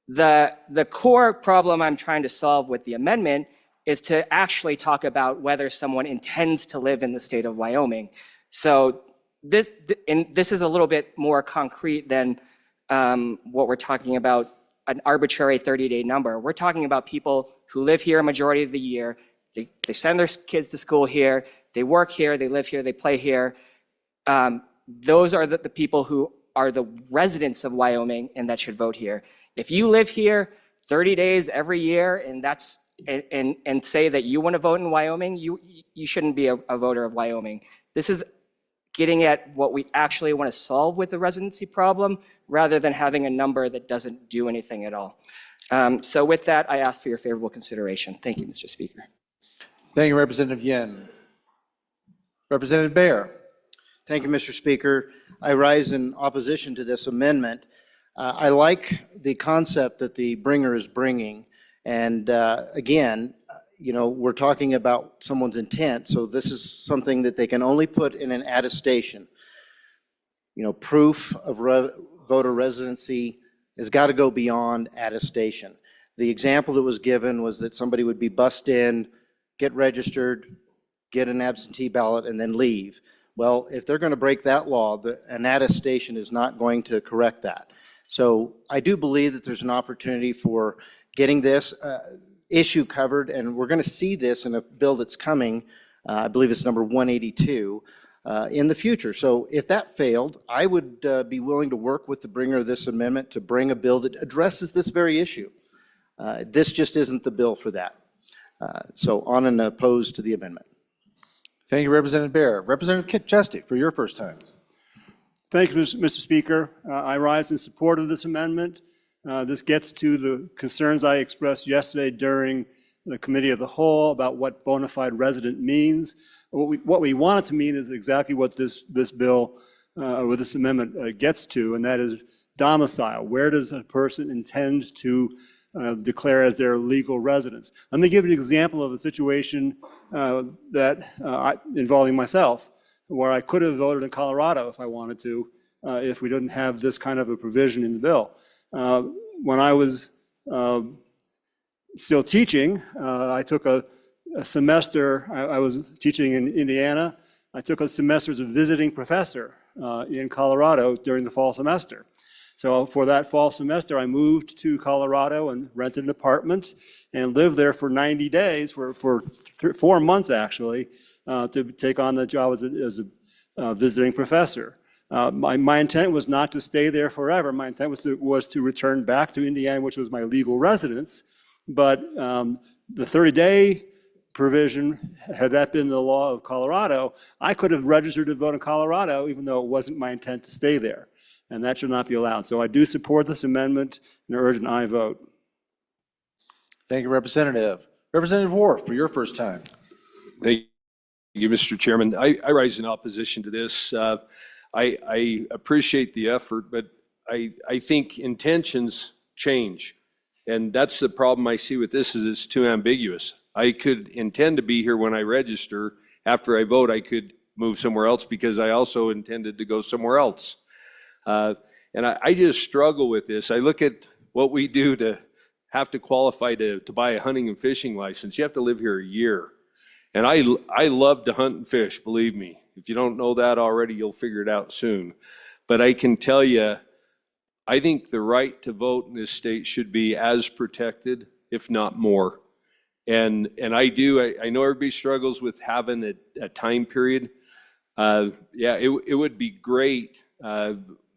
The core problem I'm trying to solve with the amendment is to actually talk about whether someone intends to live in the state of Wyoming. So this is a little bit more concrete than what we're talking about, an arbitrary 30-day number. We're talking about people who live here a majority of the year. They send their kids to school here. They work here. They live here. They play here. Those are the people who are the residents of Wyoming and that should vote here. If you live here 30 days every year and say that you want to vote in Wyoming, you shouldn't be a voter of Wyoming. This is getting at what we actually want to solve with the residency problem rather than having a number that doesn't do anything at all. So with that, I ask for your favorable consideration. Thank you, Mr. Speaker. Thank you, Representative Yen. Representative Baer. Thank you, Mr. Speaker. I rise in opposition to this amendment. I like the concept that the bringer is bringing. And again, you know, we're talking about someone's intent, so this is something that they can only put in an attestation. You know, proof of voter residency has got to go beyond attestation. The example that was given was that somebody would be bussed in, get registered, get an absentee ballot, and then leave. Well, if they're going to break that law, an attestation is not going to correct that. So I do believe that there's an opportunity for getting this issue covered, and we're going to see this in a bill that's coming, I believe it's number 182, in the future. So if that failed, I would be willing to work with the bringer of this amendment to bring a bill that addresses this very issue. This just isn't the bill for that. So on and opposed to the amendment. Thank you, Representative Baer. Representative Kit Chesty, for your first time. Thank you, Mr. Speaker. I rise in support of this amendment. This gets to the concerns I expressed yesterday during the Committee of the Whole about what bona fide resident means. What we want it to mean is exactly what this bill or this amendment gets to, and that is domicile. Where does a person intend to declare as their legal residence? Let me give you an example of a situation involving myself, where I could have voted in Colorado if I wanted to, if we didn't have this kind of a provision in the bill. When I was still teaching, I took a semester, I was teaching in Indiana. I took a semester as a visiting professor in Colorado during the fall semester. So for that fall semester, I moved to Colorado and rented an apartment and lived there for 90 days, for 4 months actually, to take on the job as a visiting professor. My intent was not to stay there forever. My intent was to return back to Indiana, which was my legal residence. But the 30-day provision, had that been the law of Colorado, I could have registered to vote in Colorado, even though it wasn't my intent to stay there. And that should not be allowed. So I do support this amendment and urge an aye vote. Thank you, Representative. Representative Wharf, for your first time. Thank you, Mr. Chairman. I rise in opposition to this. I appreciate the effort, but I think intentions change. And that's the problem I see with this, is it's too ambiguous. I could intend to be here when I register. After I vote, I could move somewhere else because I also intended to go somewhere else. And I just struggle with this. I look at what we do to have to qualify to buy a hunting and fishing license. You have to live here a year. And I love to hunt and fish, believe me. If you don't know that already, you'll figure it out soon. But I can tell you, I think the right to vote in this state should be as protected, if not more. And I know everybody struggles with having a time period. Yeah, it would be great.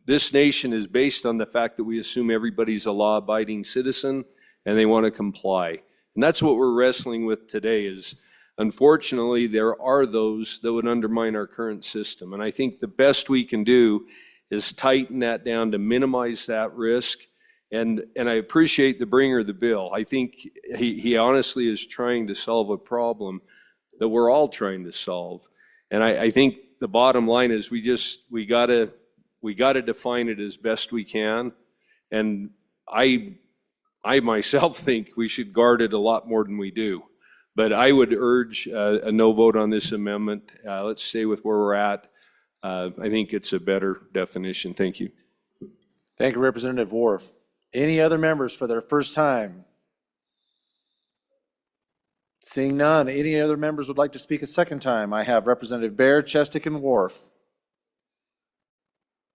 This nation is based on the fact that we assume everybody's a law-abiding citizen and they want to comply. And that's what we're wrestling with today is, unfortunately, there are those that would undermine our current system. And I think the best we can do is tighten that down to minimize that risk. And I appreciate the bringer of the bill. I think he honestly is trying to solve a problem that we're all trying to solve. And I think the bottom line is we gotta define it as best we can. And I myself think we should guard it a lot more than we do. But I would urge a no vote on this amendment. Let's stay with where we're at. I think it's a better definition. Thank you. Thank you, Representative Worf. Any other members for their first time? Seeing none, any other members would like to speak a second time? I have Representative Baer, Chestick, and Worf.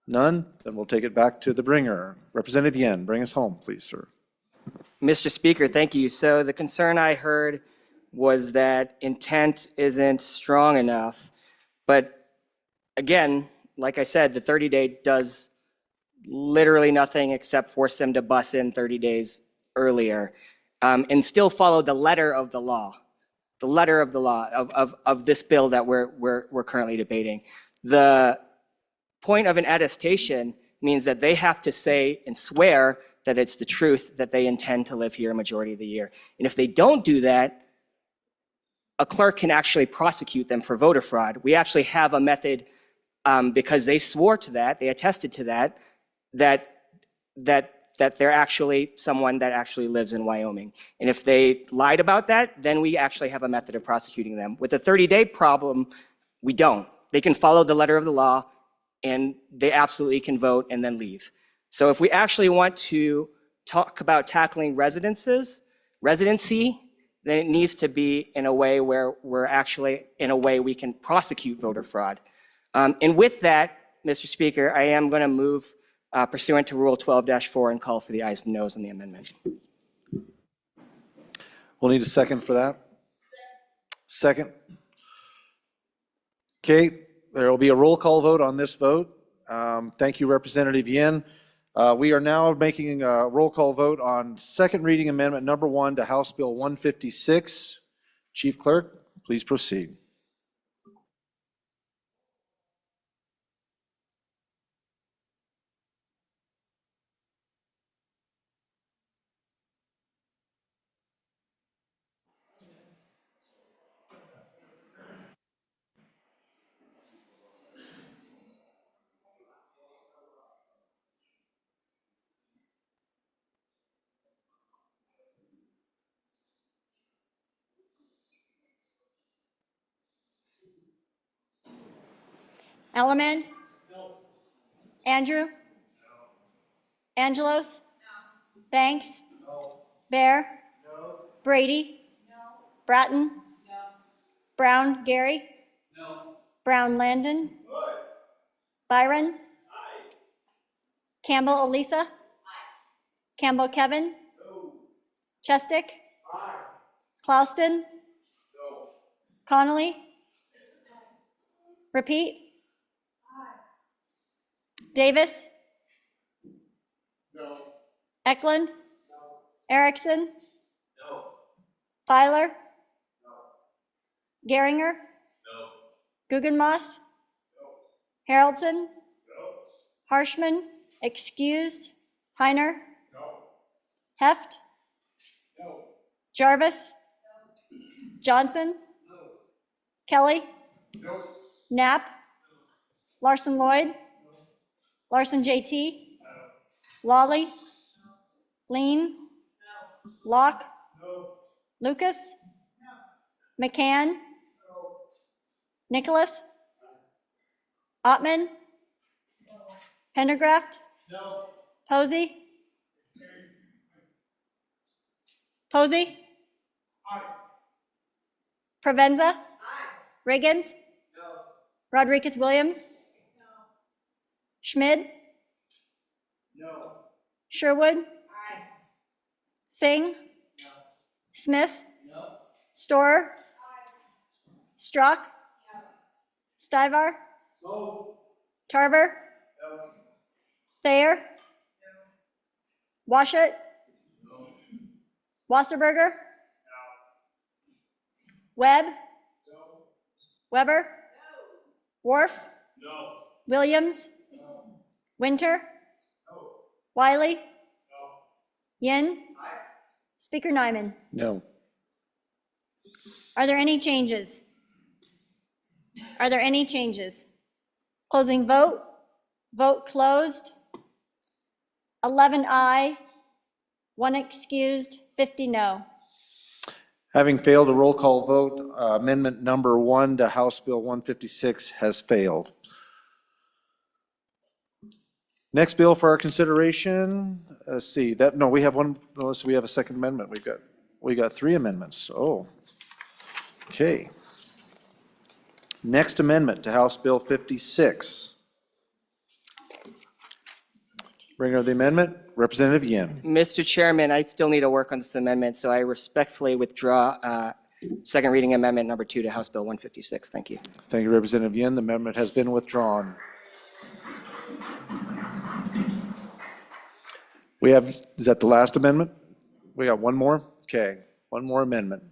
None? Then we'll take it back to the bringer. Representative Yen, bring us home, please, sir. Mr. Speaker, thank you. So the concern I heard was that intent isn't strong enough. But again, like I said, the 30-day does literally nothing except force them to bus in 30 days earlier and still follow the letter of the law, of this bill that we're currently debating. The point of an attestation means that they have to say and swear that it's the truth that they intend to live here a majority of the year. And if they don't do that, a clerk can actually prosecute them for voter fraud. We actually have a method because they swore to that, they attested to that, that they're actually someone that actually lives in Wyoming. And if they lied about that, then we actually have a method of prosecuting them. With the 30-day problem, we don't. They can follow the letter of the law, and they absolutely can vote and then leave. So if we actually want to talk about tackling residency, then it needs to be in a way where we're actually, in a way we can prosecute voter fraud. And with that, Mr. Speaker, I am going to move pursuant to Rule 12-4 and call for the ayes and noes on the amendment. We'll need a second for that. Second. Okay, there will be a roll call vote on this vote. Thank you, Representative Yen. We are now making a roll call vote on second reading amendment number 1 to House Bill 156. Chief Clerk, please proceed. Element? No. Andrew? No. Angelos? No. Banks? No. Bear? No. Brady? No. Bratton? No. Brown Gary? No. Brown Landon? No. Byron? Aye. Campbell Elisa? Aye. Campbell Kevin? No. Chestick? Aye. Clouston? No. Connolly? Repeat? Davis? No. Eklund? No. Erickson? No. Filer? No. Geringer? No. Guggenmoss? No. Haraldson? No. Harshman? Excused? Heiner? No. Heft? No. Jarvis? No. Johnson? No. Kelly? No. Knapp? No. Larson Lloyd? Larson JT? No. Lawley? No. Lean? No. Locke? No. Lucas? No. McCann? No. Nicholas? No. Ottman? No. Pendergraft? No. Posey? Posey? Aye. Provenza? Aye. Riggins? Rodriguez Williams? Schmid? Sherwood? Singh? Smith? Storer? Strzok? Stivar? Tarver? Thayer? Washut? Wasserberger? Webb? Weber? Worf? Williams? Winter? Wiley? Yin? Speaker Nyman. No. Are there any changes? Are there any changes? Closing vote. Vote closed. 11 aye, 1 excused, 50 no. Having failed a roll call vote, amendment number 1 to House Bill 156 has failed. Next bill for our consideration, let's see, we have one, so we have a second amendment. We got 3 amendments. Oh, okay. Next amendment to House Bill 56. Bringer of the amendment, Representative Yin. Mr. Chairman, I still need to work on this amendment, so I respectfully withdraw second reading amendment number 2 to House Bill 156. Thank you. Thank you, Representative Yin. The amendment has been withdrawn. We have, is that the last amendment? We got one more? Okay, one more amendment.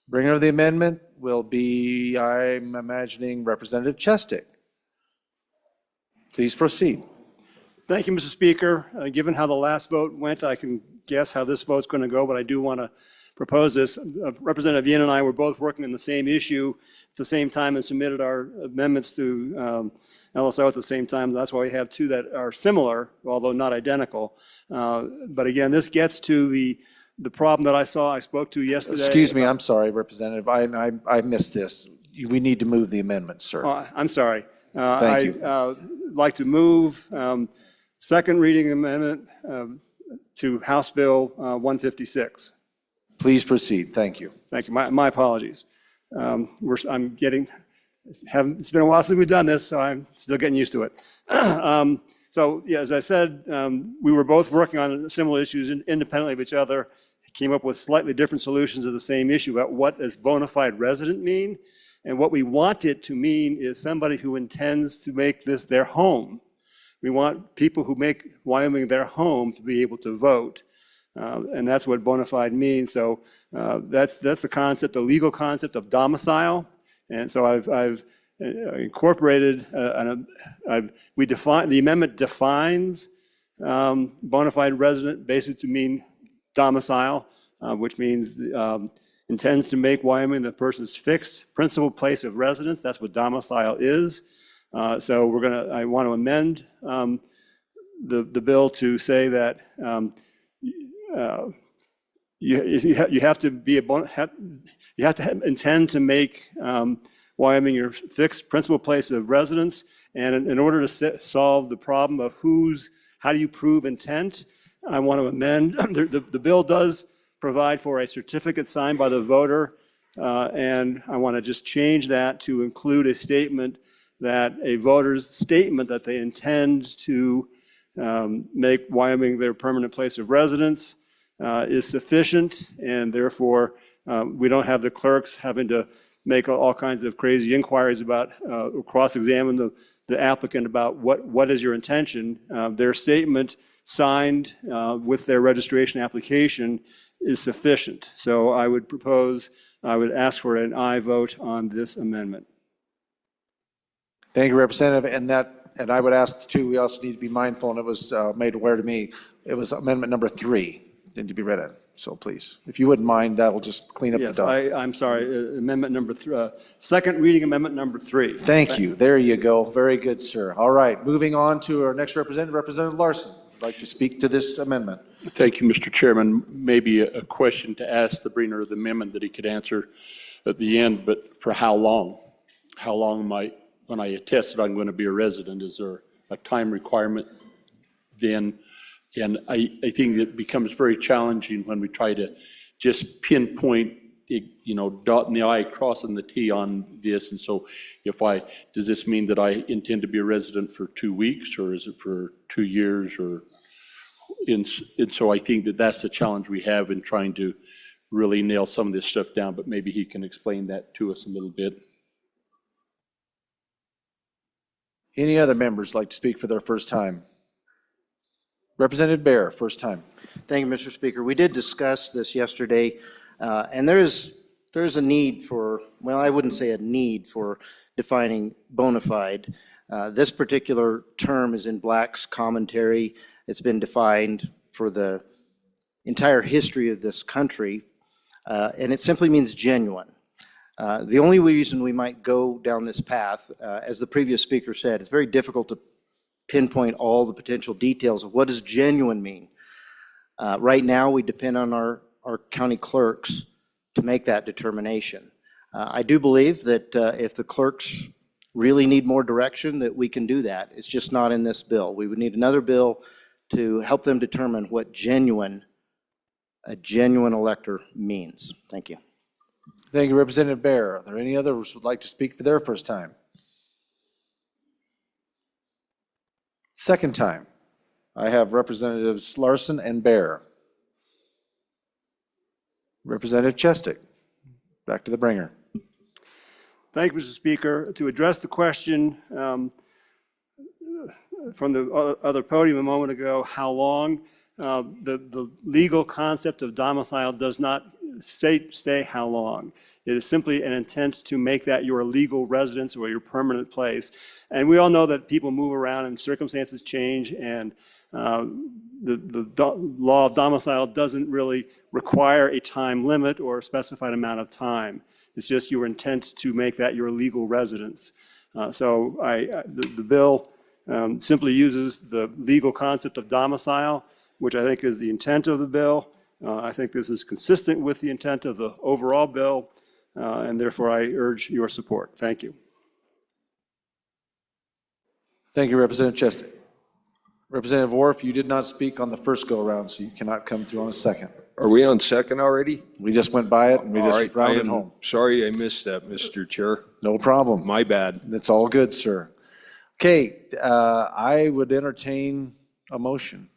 Bringer of the amendment will be, I'm imagining, Representative Chestick. Please proceed. Thank you, Mr. Speaker. Given how the last vote went, I can guess how this vote's going to go, but I do want to propose this. Representative Yin and I were both working on the same issue at the same time and submitted our amendments to LSO at the same time. That's why we have 2 that are similar, although not identical. But again, this gets to the problem that I spoke to yesterday. Excuse me, I'm sorry, Representative. I missed this. We need to move the amendment, sir. Oh, I'm sorry. Thank you. I'd like to move second reading amendment to House Bill 156. Please proceed. Thank you. Thank you. My apologies. I'm getting, it's been a while since we've done this, so I'm still getting used to it. So, yeah, as I said, we were both working on similar issues independently of each other, came up with slightly different solutions of the same issue about what does bona fide resident mean? And what we want it to mean is somebody who intends to make this their home. We want people who make Wyoming their home to be able to vote. And that's what bona fide means. So that's the concept, the legal concept of domicile. And so I've incorporated, we define, the amendment defines bona fide resident basically to mean domicile, which means intends to make Wyoming the person's fixed principal place of residence. That's what domicile is. So I want to amend the bill to say that you have to intend to make Wyoming your fixed principal place of residence. And in order to solve the problem of how do you prove intent, I want to amend, the bill does provide for a certificate signed by the voter. And I want to just change that to include a statement that a voter's statement that they intend to make Wyoming their permanent place of residence is sufficient, and therefore we don't have the clerks having to make all kinds of crazy inquiries about, cross-examine the applicant about what is your intention. Their statement signed with their registration application is sufficient. So I would ask for an aye vote on this amendment. Thank you, Representative. And I would ask too, we also need to be mindful, and it was made aware to me, it was amendment number 3, need to be read in. So please, if you wouldn't mind, that will just clean up the dust. I'm sorry, amendment number 3, second reading amendment number 3. Thank you. There you go. Very good, sir. All right, moving on to our next representative, Representative Larson. I'd like to speak to this amendment. Thank you, Mr. Chairman. Maybe a question to ask the bringer of the amendment that he could answer at the end, but for how long? How long when I attest that I'm going to be a resident, is there a time requirement then? And I think it becomes very challenging when we try to just pinpoint dotting the I, crossing the T on this. And so does this mean that I intend to be a resident for 2 weeks, or is it for 2 years? And so I think that that's the challenge we have in trying to really nail some of this stuff down, but maybe he can explain that to us a little bit. Any other members like to speak for their first time? Representative Bear, first time. Thank you, Mr. Speaker. We did discuss this yesterday, and there is a need for, well, I wouldn't say a need for defining bona fide. This particular term is in Black's commentary. It's been defined for the entire history of this country, and it simply means genuine. The only reason we might go down this path, as the previous speaker said, it's very difficult to pinpoint all the potential details of what does genuine mean. Right now, we depend on our county clerks to make that determination. I do believe that if the clerks really need more direction, that we can do that. It's just not in this bill. We would need another bill to help them determine what a genuine elector means. Thank you. Thank you, Representative Bear. Are there any others who would like to speak for their first time? Second time. I have Representatives Larson and Bear. Representative Chestick, back to the bringer. Thank you, Mr. Speaker. To address the question from the other podium a moment ago, how long, the legal concept of domicile does not say how long. It is simply an intent to make that your legal residence or your permanent place. And we all know that people move around and circumstances change, and the law of domicile doesn't really require a time limit or a specified amount of time. It's just your intent to make that your legal residence. So the bill simply uses the legal concept of domicile, which I think is the intent of the bill. I think this is consistent with the intent of the overall bill, and therefore I urge your support. Thank you. Thank you, Representative Chestick. Representative Orff, you did not speak on the first go-around, so you cannot come through on a second. Are we on second already? We just went by it and we All just right, rounded home. Sorry I missed that, Mr. Chair. No problem. My bad. It's all good, sir. Okay, I would entertain a motion.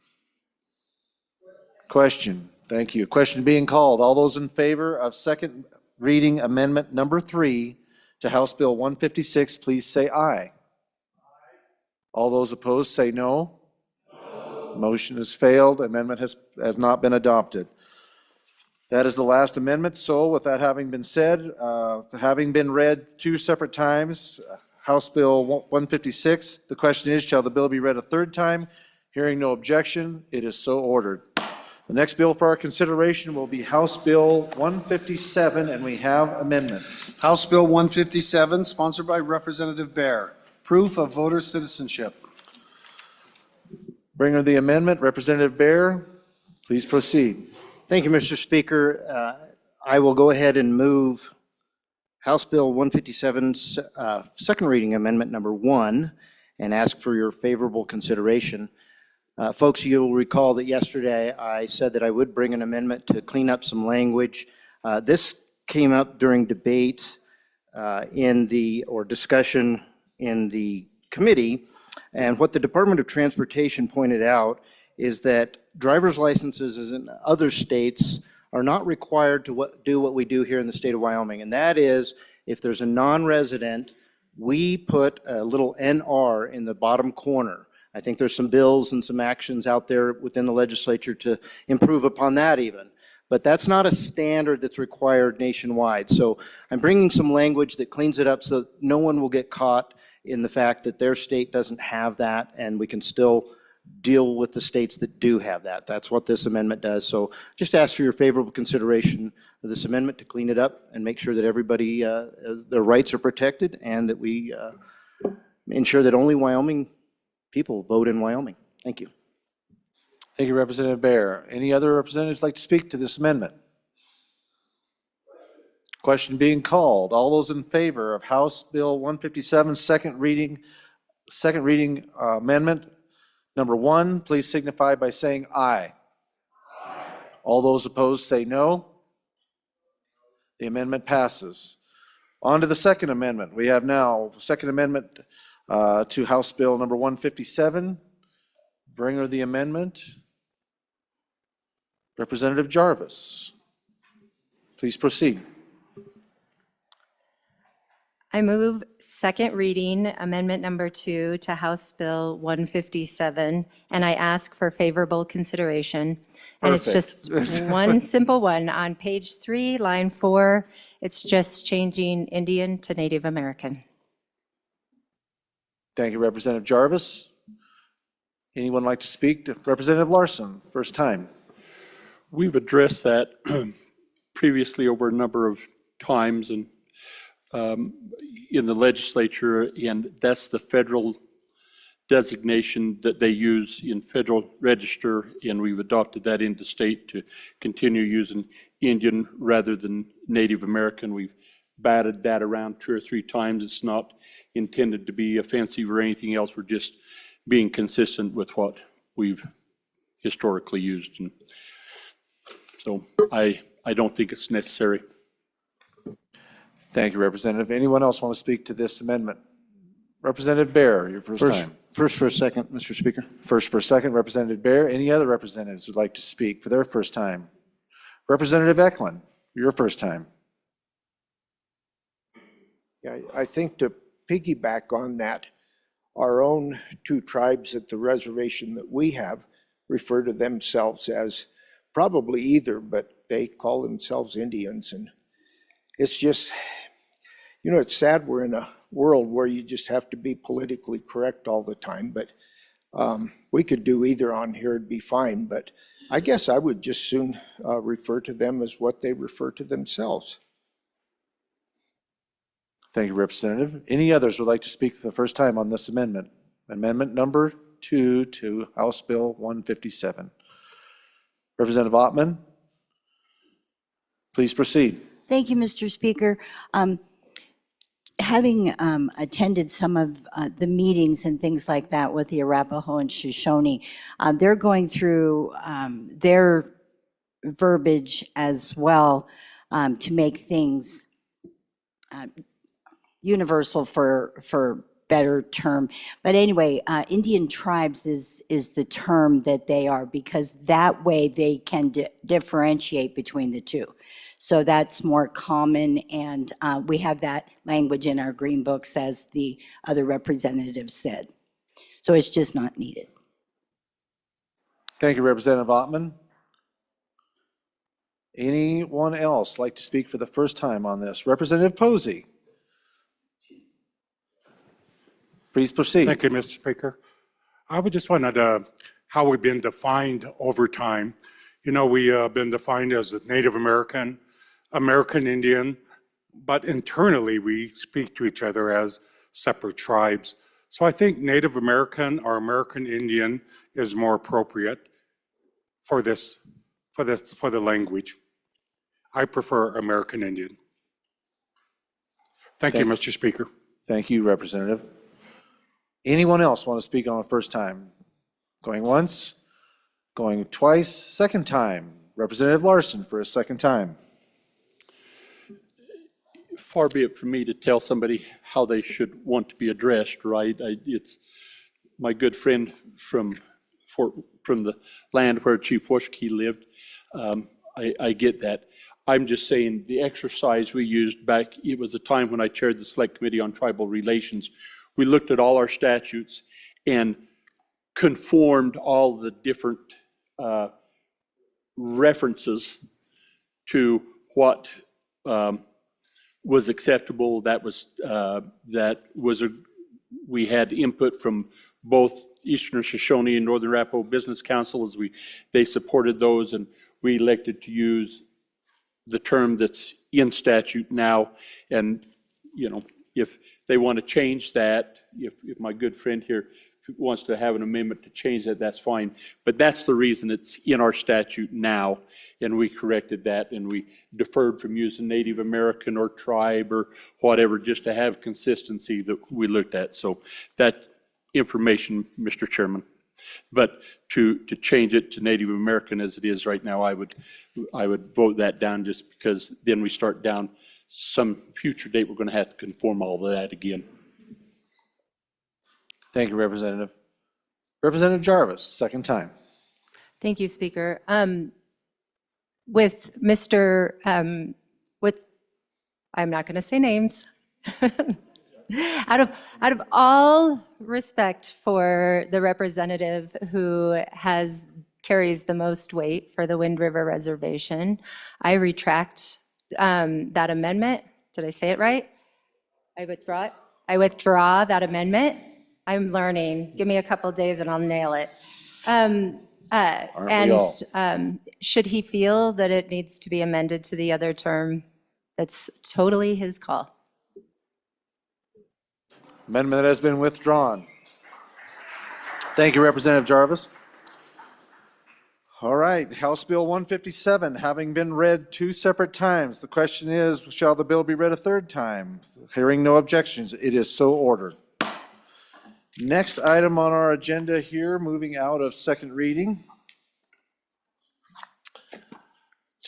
Question. Thank you. Question being called. All those in favor of second reading amendment number 3 to House Bill 156, please say aye. All those opposed say no. Motion has failed. Amendment has not been adopted. That is the last amendment. So with that having been said, having been read 2 separate times, House Bill 156, the question is, shall the bill be read a third time? Hearing no objection, it is so ordered. The next bill for our consideration will be House Bill 157, and we have amendments. House Bill 157, sponsored by Representative Bear, proof of voter citizenship. Bringer of the amendment, Representative Bear, please proceed. Thank you, Mr. Speaker. I will go ahead and move House Bill 157's second reading amendment number 1 and ask for your favorable consideration. Folks, you'll recall that yesterday I said that I would bring an amendment to clean up some language. This came up during debate or discussion in the committee, and what the Department of Transportation pointed out is that driver's licenses as in other states are not required to do what we do here in the state of Wyoming, and that is if there's a non-resident, we put a little NR in the bottom corner. I think there's some bills and some actions out there within the legislature to improve upon that even. But that's not a standard that's required nationwide. So I'm bringing some language that cleans it up so that no one will get caught in the fact that their state doesn't have that, and we can still deal with the states that do have that. That's what this amendment does. So just ask for your favorable consideration of this amendment to clean it up and make sure that everybody, their rights are protected, and that we ensure that only Wyoming people vote in Wyoming. Thank you. Thank you, Representative Bear. Any other representatives like to speak to this amendment? Question being called. All those in favor of House Bill 157 second reading amendment number 1, please signify by saying aye. Aye. All those opposed say no. The amendment passes. On to the Second Amendment. We have now Second Amendment to House Bill number 157. Bringer of the amendment, Representative Jarvis. Please proceed. I move second reading, Amendment Number 2 to House Bill 157, and I ask for favorable consideration. And it's just one simple one. On page 3, line 4, it's just changing Indian to Native American. Thank you, Representative Jarvis. Anyone like to speak? Representative Larson, first time. We've addressed that previously over a number of times and in the legislature, and that's the federal designation that they use in Federal Register, and we've adopted that into state to continue using Indian rather than Native American. We've batted that around 2 or 3 times. It's not intended to be offensive or anything else. We're just being consistent with what we've historically used. And so I don't think it's necessary. Thank you, Representative. Anyone else want to speak to this amendment? Representative Bear, your first time. First for a second, Mr. Speaker. First for a second, Representative Bear. Any other representatives who'd like to speak for their first time? Representative Eklund, your first time. Yeah, I think to piggyback on that, our own 2 tribes at the reservation that we have refer to themselves as probably either, but they call themselves Indians. And it's just, you know, it's sad we're in a world where you just have to be politically correct all the time, but we could do either on here, it'd be fine. But I guess I would just soon refer to them as what they refer to themselves. Thank you, Representative. Any others would like to speak for the first time on this amendment? Amendment number 2 to House Bill 157. Representative Ottman, please proceed. Thank you, Mr. Speaker. Having attended some of the meetings and things like that with the Arapaho and Shoshone, they're going through their verbiage as well to make things universal for better term. But anyway, Indian tribes is the term that they are, because that way they can differentiate between the two. So that's more common, and we have that language in our green books, as the other representatives said. So it's just not needed. Thank you, Representative Ottman. Anyone else like to speak for the first time on this? Representative Posey. Please proceed. Thank you, Mr. Speaker. I would just wondered how we've been defined over time. You know, we have been defined as Native American, American Indian, but internally we speak to each other as separate tribes. So I think Native American or American Indian is more appropriate for the language. I prefer American Indian. Thank you, Mr. Speaker. Thank you, Representative. Anyone else want to speak on the first time? Going once, going twice, second time. Representative Larson for a second time. Far be it from me to tell somebody how they should want to be addressed, right? It's my good friend from the land where Chief Washkey lived. I get that. I'm just saying the exercise we used back, it was a time when I chaired the Select Committee on Tribal Relations. We looked at all our statutes and conformed all the different references to what was acceptable. We had input from both Eastern Shoshone and Northern Arapaho Business Council as they supported those, and we elected to use the term that's in statute now. And, you know, if they want to change that, if my good friend here wants to have an amendment to change that, that's fine. But that's the reason it's in our statute now, and we corrected that, and we deferred from using Native American or tribe or whatever, just to have consistency that we looked at. So that information, Mr. Chairman. But to change it to Native American as it is right now, I would vote that down just because then we start down some future date, we're going to have to conform all of that again. Thank you, Representative. Representative Jarvis, second time. Thank you, Speaker. With Mr., I'm not going to say names. Out of all respect for the representative who carries the most weight for the Wind River Reservation, I retract that amendment. Did I say it right? I withdraw it. I withdraw that amendment. I'm learning. Give me a couple days and I'll nail it. Should he feel that it needs to be amended to the other term, that's totally his call. Amendment that has been withdrawn. Thank you, Representative Jarvis. All right, House Bill 157, having been read 2 separate times. The question is, shall the bill be read a 3rd time? Hearing no objections, it is so ordered. Next item on our agenda here, moving out of second reading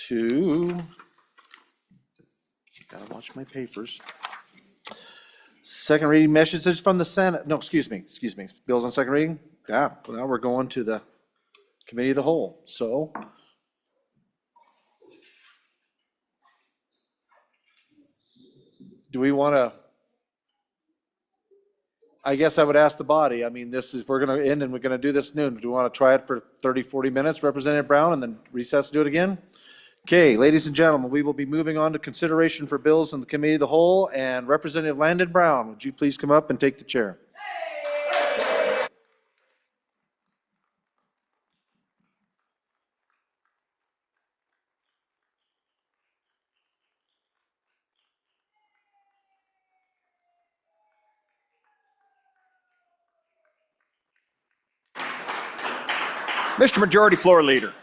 to, gotta watch my papers. Second reading messages from the Senate. No, excuse me. Bills on second reading? Yeah, well, now we're going to the Committee of the Whole. So do we want to, I guess I would ask the body, I mean, we're going to end and we're going to do this noon. Do we want to try it for 30, 40 minutes, Representative Brown, and then recess to do it again? Okay, ladies and gentlemen, we will be moving on to consideration for bills in the Committee of the Whole, and Representative Landon Brown, would you please come up and take the chair? Mr. Majority Floor Leader.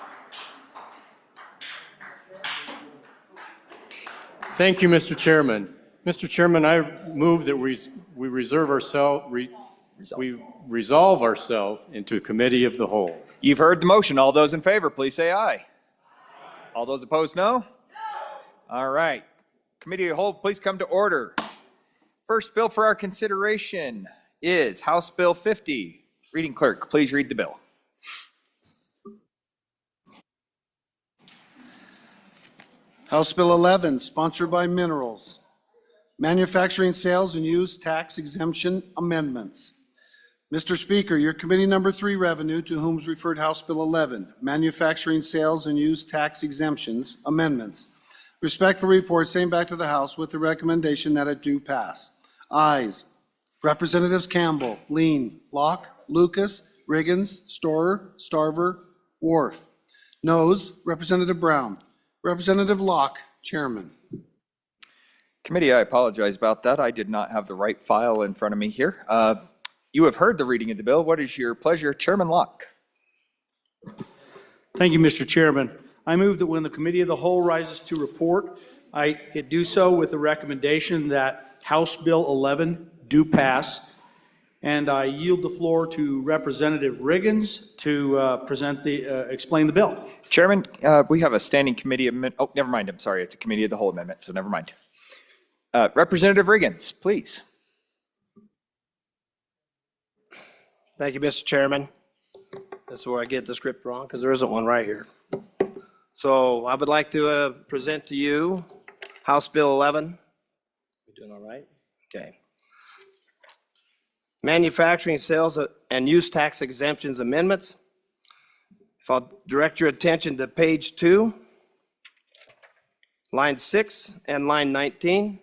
Thank you, Mr. Chairman. Mr. Chairman, I move that we resolve ourselves into a Committee of the Whole. You've heard the motion. All those in favor, please say aye. All those opposed, no? No. All right. Committee of the Whole, please come to order. First bill for our consideration is House Bill 50. Reading clerk, please read the bill. House Bill 11, sponsored by Minerals. Manufacturing Sales and Use Tax Exemption Amendments. Mr. Speaker, your Committee Number 3 Revenue, to whom is referred House Bill 11, Manufacturing Sales and Use Tax Exemptions Amendments. Respectfully report same back to the House with the recommendation that it do pass. Ayes. Representatives Campbell, Lean, Locke, Lucas, Riggins, Storer, Starver, Wharf. Noes, Representative Brown. Representative Locke, Chairman. Committee, I apologize about that. I did not have the right file in front of me here. You have heard the reading of the bill. What is your pleasure, Chairman Locke? Thank you, Mr. Chairman. I move that when the Committee of the Whole rises to report, it do so with the recommendation that House Bill 11 do pass. And I yield the floor to Representative Riggins to explain the bill. Chairman, we have a standing committee amendment. Oh, never mind. I'm sorry. It's a Committee of the Whole amendment, so never mind. Representative Riggins, please. Thank you, Mr. Chairman. This is where I get the script wrong because there isn't one right here. So I would like to present to you House Bill 11. We doing all right? Okay. Manufacturing, Sales, and Use Tax Exemptions Amendments. If I'll direct your attention to page 2, line 6 and line 19,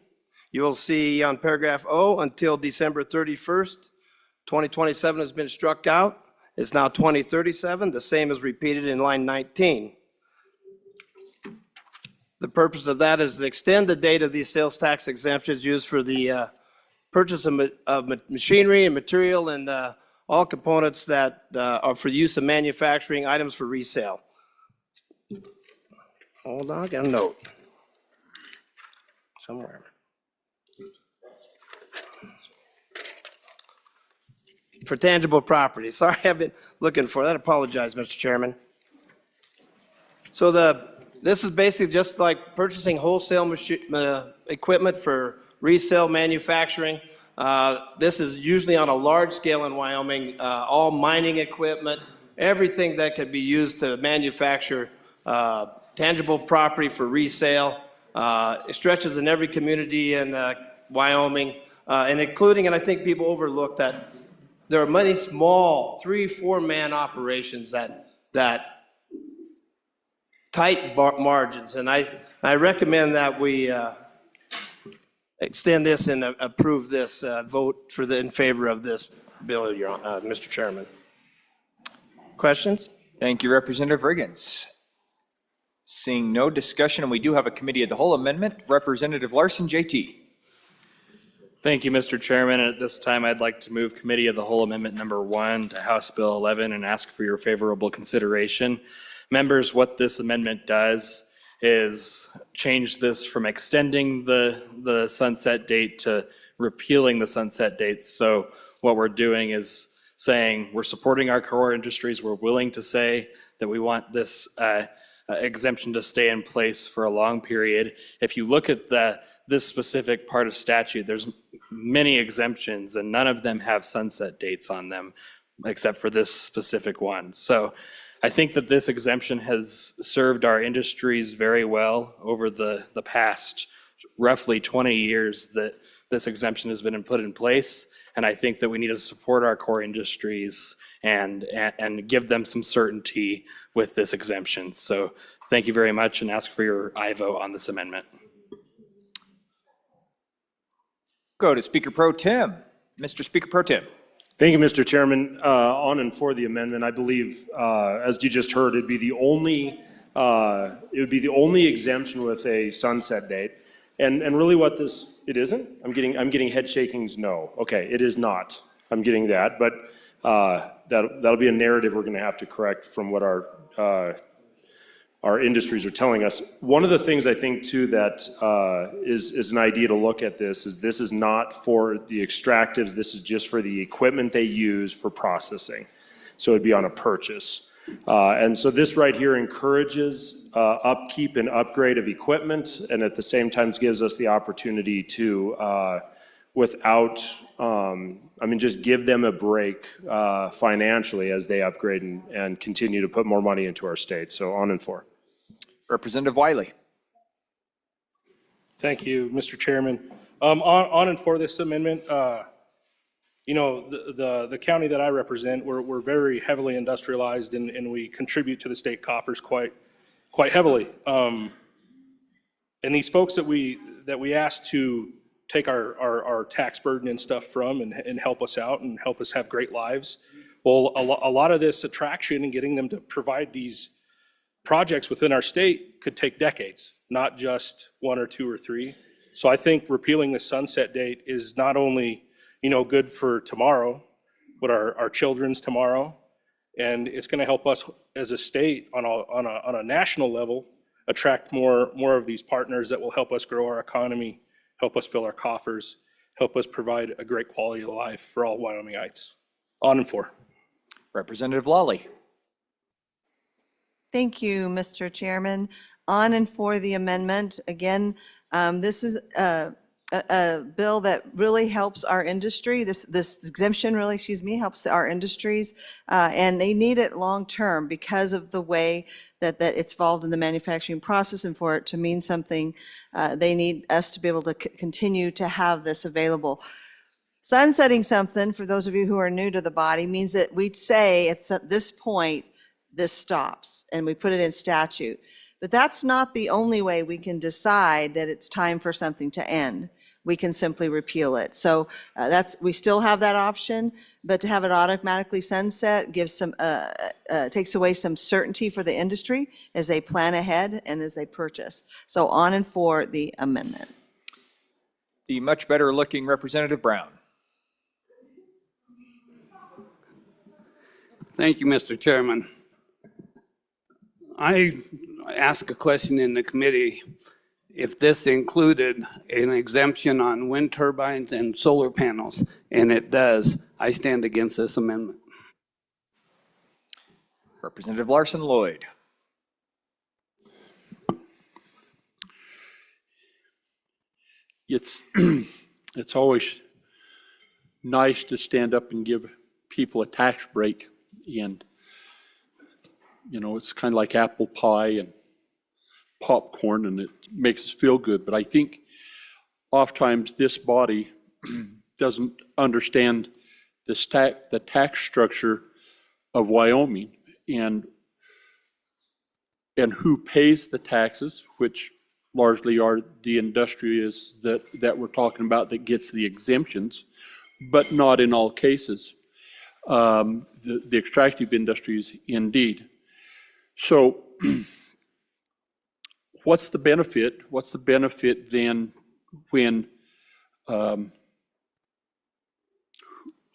you will see on paragraph O, until December 31st, 2027 has been struck out. It's now 2037. The same is repeated in line 19. The purpose of that is to extend the date of these sales tax exemptions used for the purchase of machinery and material and all components that are for use of manufacturing items for resale. Hold on, I got a note somewhere. For tangible property. Sorry, I've been looking for that. I apologize, Mr. Chairman. So this is basically just like purchasing wholesale equipment for resale manufacturing. This is usually on a large scale in Wyoming, all mining equipment, everything that could be used to manufacture tangible property for resale. It stretches in every community in Wyoming, and including, and I think people overlook that there are many small 3-4 man operations that tight margins, and I recommend that we extend this and approve this, vote in favor of this bill, Mr. Chairman. Questions? Thank you, Representative Riggins. Seeing no discussion, and we do have a committee of the whole amendment, Representative Larson, JT. Thank you, Mr. Chairman. At this time, I'd like to move Committee of the Whole Amendment Number 1 to House Bill 11 and ask for your favorable consideration. Members, what this amendment does is change this from extending the sunset date to repealing the sunset dates. So what we're doing is saying we're supporting our core industries. We're willing to say that we want this exemption to stay in place for a long period. If you look at this specific part of statute, there's many exemptions and none of them have sunset dates on them except for this specific one. So I think that this exemption has served our industries very well over the past roughly 20 years that this exemption has been put in place. And I think that we need to support our core industries and give them some certainty with this exemption. So thank you very much and ask for your aye vote on this amendment. Go to Speaker Pro Tem. Mr. Speaker Pro Tem. Thank you, Mr. Chairman. On and for the amendment, I believe, as you just heard, it would be the only exemption with a sunset date. And really what it isn't? I'm getting head shakings, no. Okay, it is not. I'm getting that, but that'll be a narrative we're gonna have to correct from what our industries are telling us. One of the things I think too that is an idea to look at this is not for the extractives, this is just for the equipment they use for processing. So it'd be on a purchase. And so this right here encourages upkeep and upgrade of equipment, and at the same time gives us the opportunity to, just give them a break financially as they upgrade and continue to put more money into our state. So on and for. Representative Wiley. Thank you, Mr. Chairman. On and for this amendment, the county that I represent, we're very heavily industrialized and we contribute to the state coffers quite heavily. And these folks that we ask to take our tax burden and stuff from and help us out and help us have great lives, well, a lot of this attraction and getting them to provide these projects within our state could take decades, not just 1 or 2 or 3. So I think repealing the sunset date is not only, good for tomorrow, but our children's tomorrow. And it's gonna help us as a state on a national level, attract more of these partners that will help us grow our economy, help us fill our coffers, help us provide a great quality of life for all Wyomingites. On and for. Representative Lawley. Thank you, Mr. Chairman. On and for the amendment. Again, this is a bill that really helps our industry. This exemption really, helps our industries. And they need it long-term because of the way that it's involved in the manufacturing process, and for it to mean something, they need us to be able to continue to have this available. Sunsetting something, for those of you who are new to the body, means that we say at this point, this stops, and we put it in statute. But that's not the only way we can decide that it's time for something to end. We can simply repeal it. So we still have that option, but to have it automatically sunset gives takes away some certainty for the industry as they plan ahead and as they purchase. So on and for the amendment. The much better looking Representative Brown. Thank you, Mr. Chairman. I asked a question in the committee if this included an exemption on wind turbines and solar panels, and it does. I stand against this amendment. Representative Larson Lloyd. It's, it's always nice to stand up and give people a tax break. And, you know, it's kind of like apple pie and popcorn, and it makes us feel good. But I think oftentimes this body doesn't understand the tax structure of Wyoming and who pays the taxes, which largely are the industries that we're talking about that gets the exemptions, but not in all cases. The extractive industries, indeed. So what's the benefit? What's the benefit then when,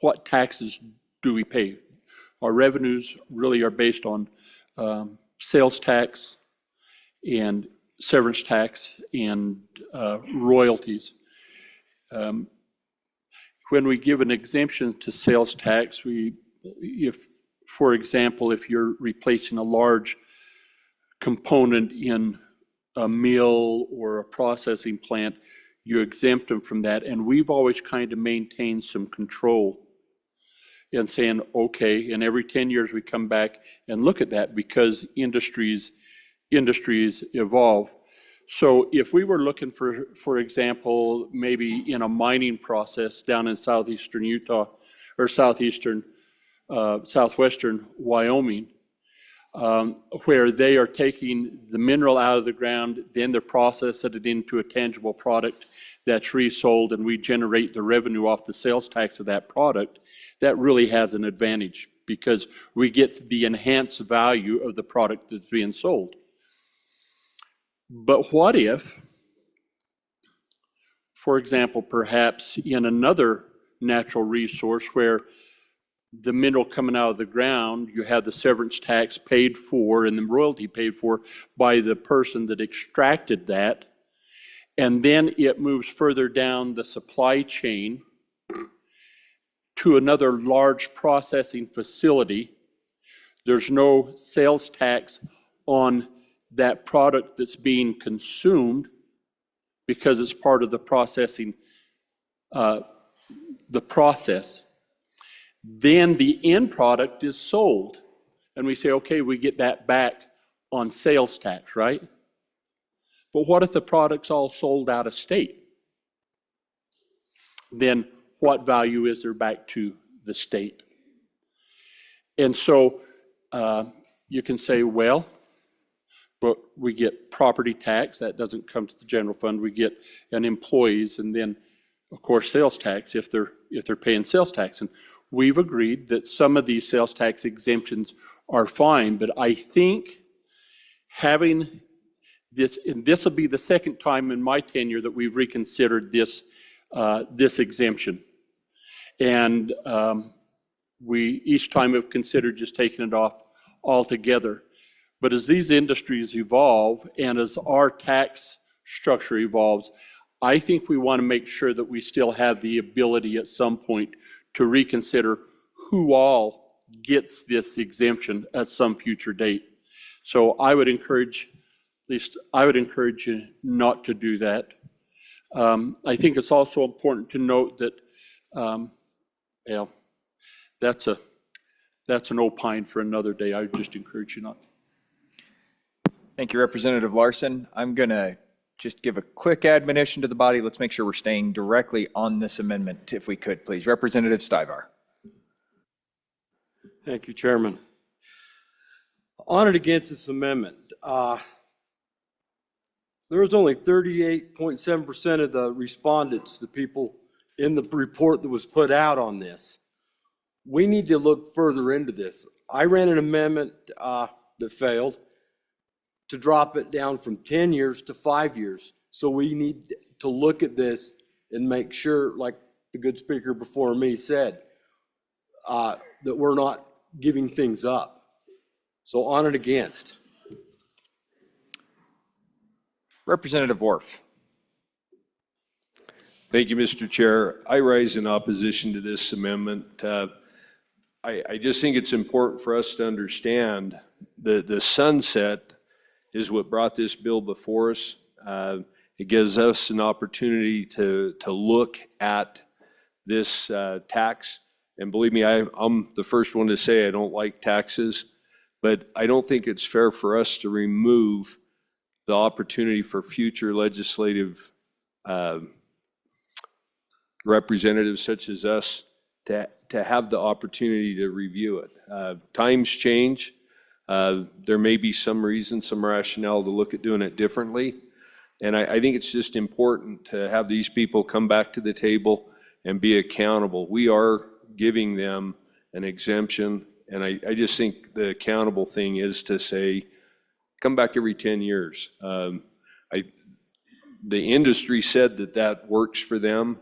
what taxes do we pay? Our revenues really are based on sales tax and severance tax and royalties. When we give an exemption to sales tax, for example, if you're replacing a large component in a mill or a processing plant, you exempt them from that. And we've always kind of maintained some control and saying, okay, and every 10 years we come back and look at that because industries evolve. So if we were looking for example, maybe in a mining process down in southeastern Utah or southwestern Wyoming, where they are taking the mineral out of the ground, then they're processing it into a tangible product that's resold, and we generate the revenue off the sales tax of that product, that really has an advantage because we get the enhanced value of the product that's being sold. But what if, for example, perhaps in another natural resource where the mineral coming out of the ground, you have the severance tax paid for and the royalty paid for by the person that extracted that, and then it moves further down the supply chain to another large processing facility. There's no sales tax on that product that's being consumed because it's part of the processing, the process. Then the end product is sold. And we say, okay, we get that back on sales tax, right? But what if the product's all sold out of state? Then what value is there back to the state? And so you can say, well, but we get property tax, that doesn't come to the general fund. We get an employees, and then, of course, sales tax if they're paying sales tax. And we've agreed that some of these sales tax exemptions are fine, but I think having this, and this will be the second time in my tenure that we've reconsidered this exemption. And we each time have considered just taking it off altogether. But as these industries evolve and as our tax structure evolves, I think we want to make sure that we still have the ability at some point to reconsider who all gets this exemption at some future date. So I would encourage, at least I would encourage you not to do that. I think it's also important to note that, yeah, that's an opine for another day. I would just encourage you not. Thank you, Representative Larson. I'm going to just give a quick admonition to the body. Let's make sure we're staying directly on this amendment, if we could, please. Representative Stivar. Thank you, Chairman. On and against this amendment. There was only 38.7% of the respondents, the people in the report that was put out on this. We need to look further into this. I ran an amendment that failed to drop it down from 10 years to 5 years. So we need to look at this and make sure, like the good speaker before me said, that we're not giving things up. So on and against. Representative Worf. Thank you, Mr. Chair. I rise in opposition to this amendment. I just think it's important for us to understand the sunset is what brought this bill before us. It gives us an opportunity to look at this tax. And believe me, I'm the first one to say I don't like taxes, but I don't think it's fair for us to remove the opportunity for future legislative representatives such as us to have the opportunity to review it. Times change. There may be some reason, some rationale to look at doing it differently. And I think it's just important to have these people come back to the table and be accountable. We are giving them an exemption, and I just think the accountable thing is to say, come back every 10 years. The industry said that works for them.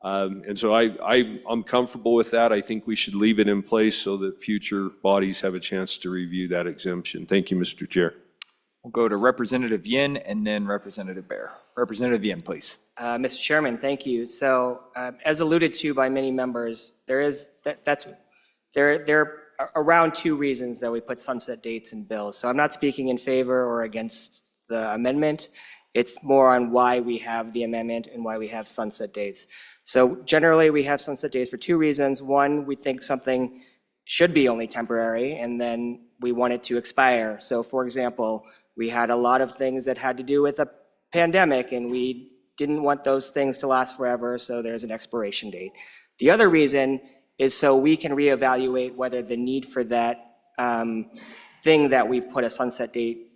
And so I'm comfortable with that. I think we should leave it in place so that future bodies have a chance to review that exemption. Thank you, Mr. Chair. We'll go to Representative Yin and then Representative Bear. Representative Yin, please. Mr. Chairman, thank you. So as alluded to by many members, there are around 2 reasons that we put sunset dates in bills. So I'm not speaking in favor or against the amendment. It's more on why we have the amendment and why we have sunset dates. So generally, we have sunset dates for 2 reasons. One, we think something should be only temporary, and then we want it to expire. So for example, we had a lot of things that had to do with a pandemic, and we didn't want those things to last forever, so there's an expiration date. The other reason is so we can reevaluate whether the need for that thing that we've put a sunset date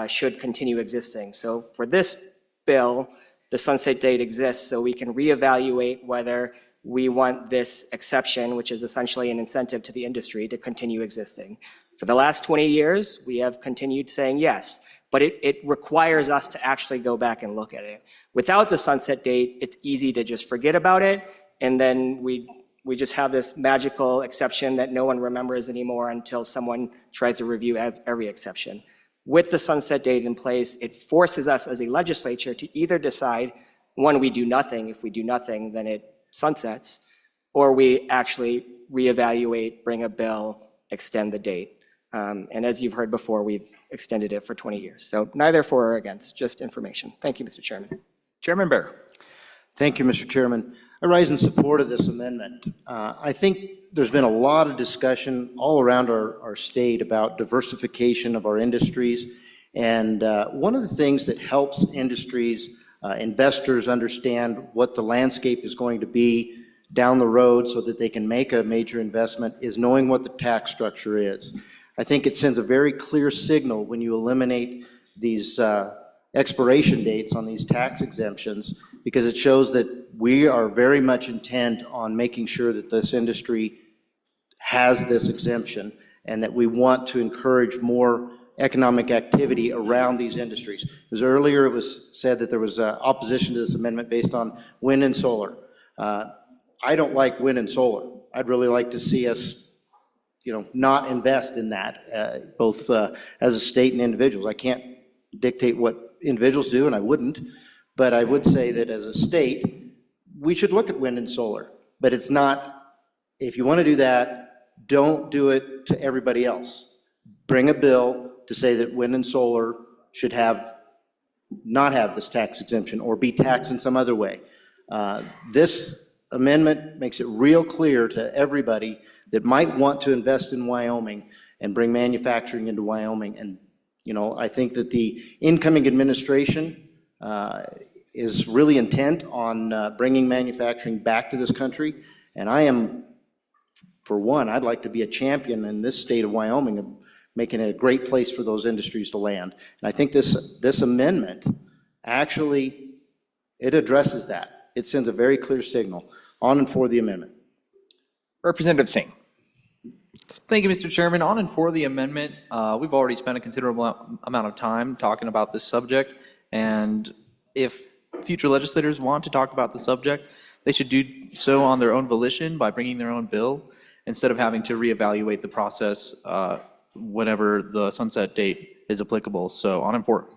should continue existing. So for this bill, the sunset date exists so we can reevaluate whether we want this exception, which is essentially an incentive to the industry, to continue existing. For the last 20 years, we have continued saying yes, but it requires us to actually go back and look at it. Without the sunset date, it's easy to just forget about it, and then we just have this magical exception that no one remembers anymore until someone tries to review every exception. With the sunset date in place, it forces us as a legislature to either decide, one, we do nothing. If we do nothing, then it sunsets, or we actually reevaluate, bring a bill, extend the date. And as you've heard before, we've extended it for 20 years. So neither for or against, just information. Thank you, Mr. Chairman. Chairman Bear. Thank you, Mr. Chairman. I rise in support of this amendment. I think there's been a lot of discussion all around our state about diversification of our industries. And one of the things that helps industries, investors understand what the landscape is going to be down the road so that they can make a major investment is knowing what the tax structure is. I think it sends a very clear signal when you eliminate these expiration dates on these tax exemptions, because it shows that we are very much intent on making sure that this industry has this exemption and that we want to encourage more economic activity around these industries. Because earlier it was said that there was opposition to this amendment based on wind and solar. I don't like wind and solar. I'd really like to see us not invest in that, both as a state and individuals. I can't dictate what individuals do, and I wouldn't, but I would say that as a state, we should look at wind and solar. But it's not, if you want to do that, don't do it to everybody else. Bring a bill to say that wind and solar should not have this tax exemption or be taxed in some other way. This amendment makes it real clear to everybody that might want to invest in Wyoming and bring manufacturing into Wyoming. And I think that the incoming administration is really intent on bringing manufacturing back to this country. And I am, for one, I'd like to be a champion in this state of Wyoming of making it a great place for those industries to land. And I think this amendment actually, it addresses that. It sends a very clear signal on and for the amendment. Representative Singh. Thank you, Mr. Chairman. On and for the amendment, we've already spent a considerable amount of time talking about this subject, and if future legislators want to talk about the subject, they should do so on their own volition by bringing their own bill, instead of having to reevaluate the process whenever the sunset date is applicable. So on and for.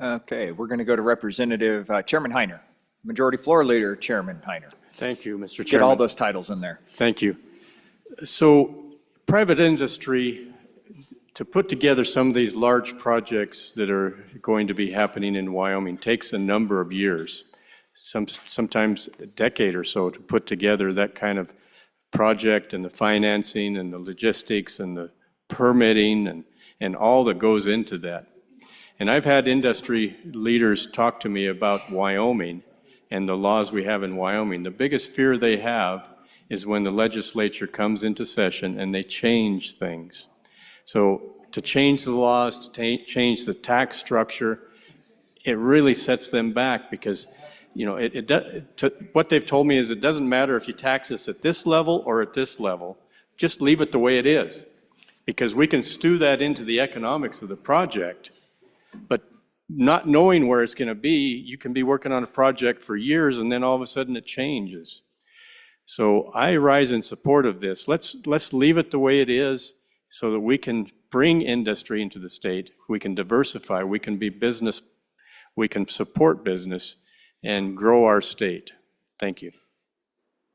Okay, we're going to go to Representative Chairman Heiner. Majority Floor Leader Chairman Heiner. Thank you, Mr. Chairman. Get all those titles in there. Thank you. So private industry, to put together some of these large projects that are going to be happening in Wyoming takes a number of years, sometimes a decade or so to put together that kind of project, and the financing and the logistics and the permitting and all that goes into that. And I've had industry leaders talk to me about Wyoming and the laws we have in Wyoming. The biggest fear they have is when the legislature comes into session and they change things. So to change the laws, to change the tax structure, it really sets them back because, you know, what they've told me is it doesn't matter if you tax us at this level or at this level, just leave it the way it is. Because we can stew that into the economics of the project, but not knowing where it's going to be, you can be working on a project for years and then all of a sudden it changes. So I rise in support of this. Let's leave it the way it is so that we can bring industry into the state, we can diversify, we can be business, we can support business and grow our state. Thank you.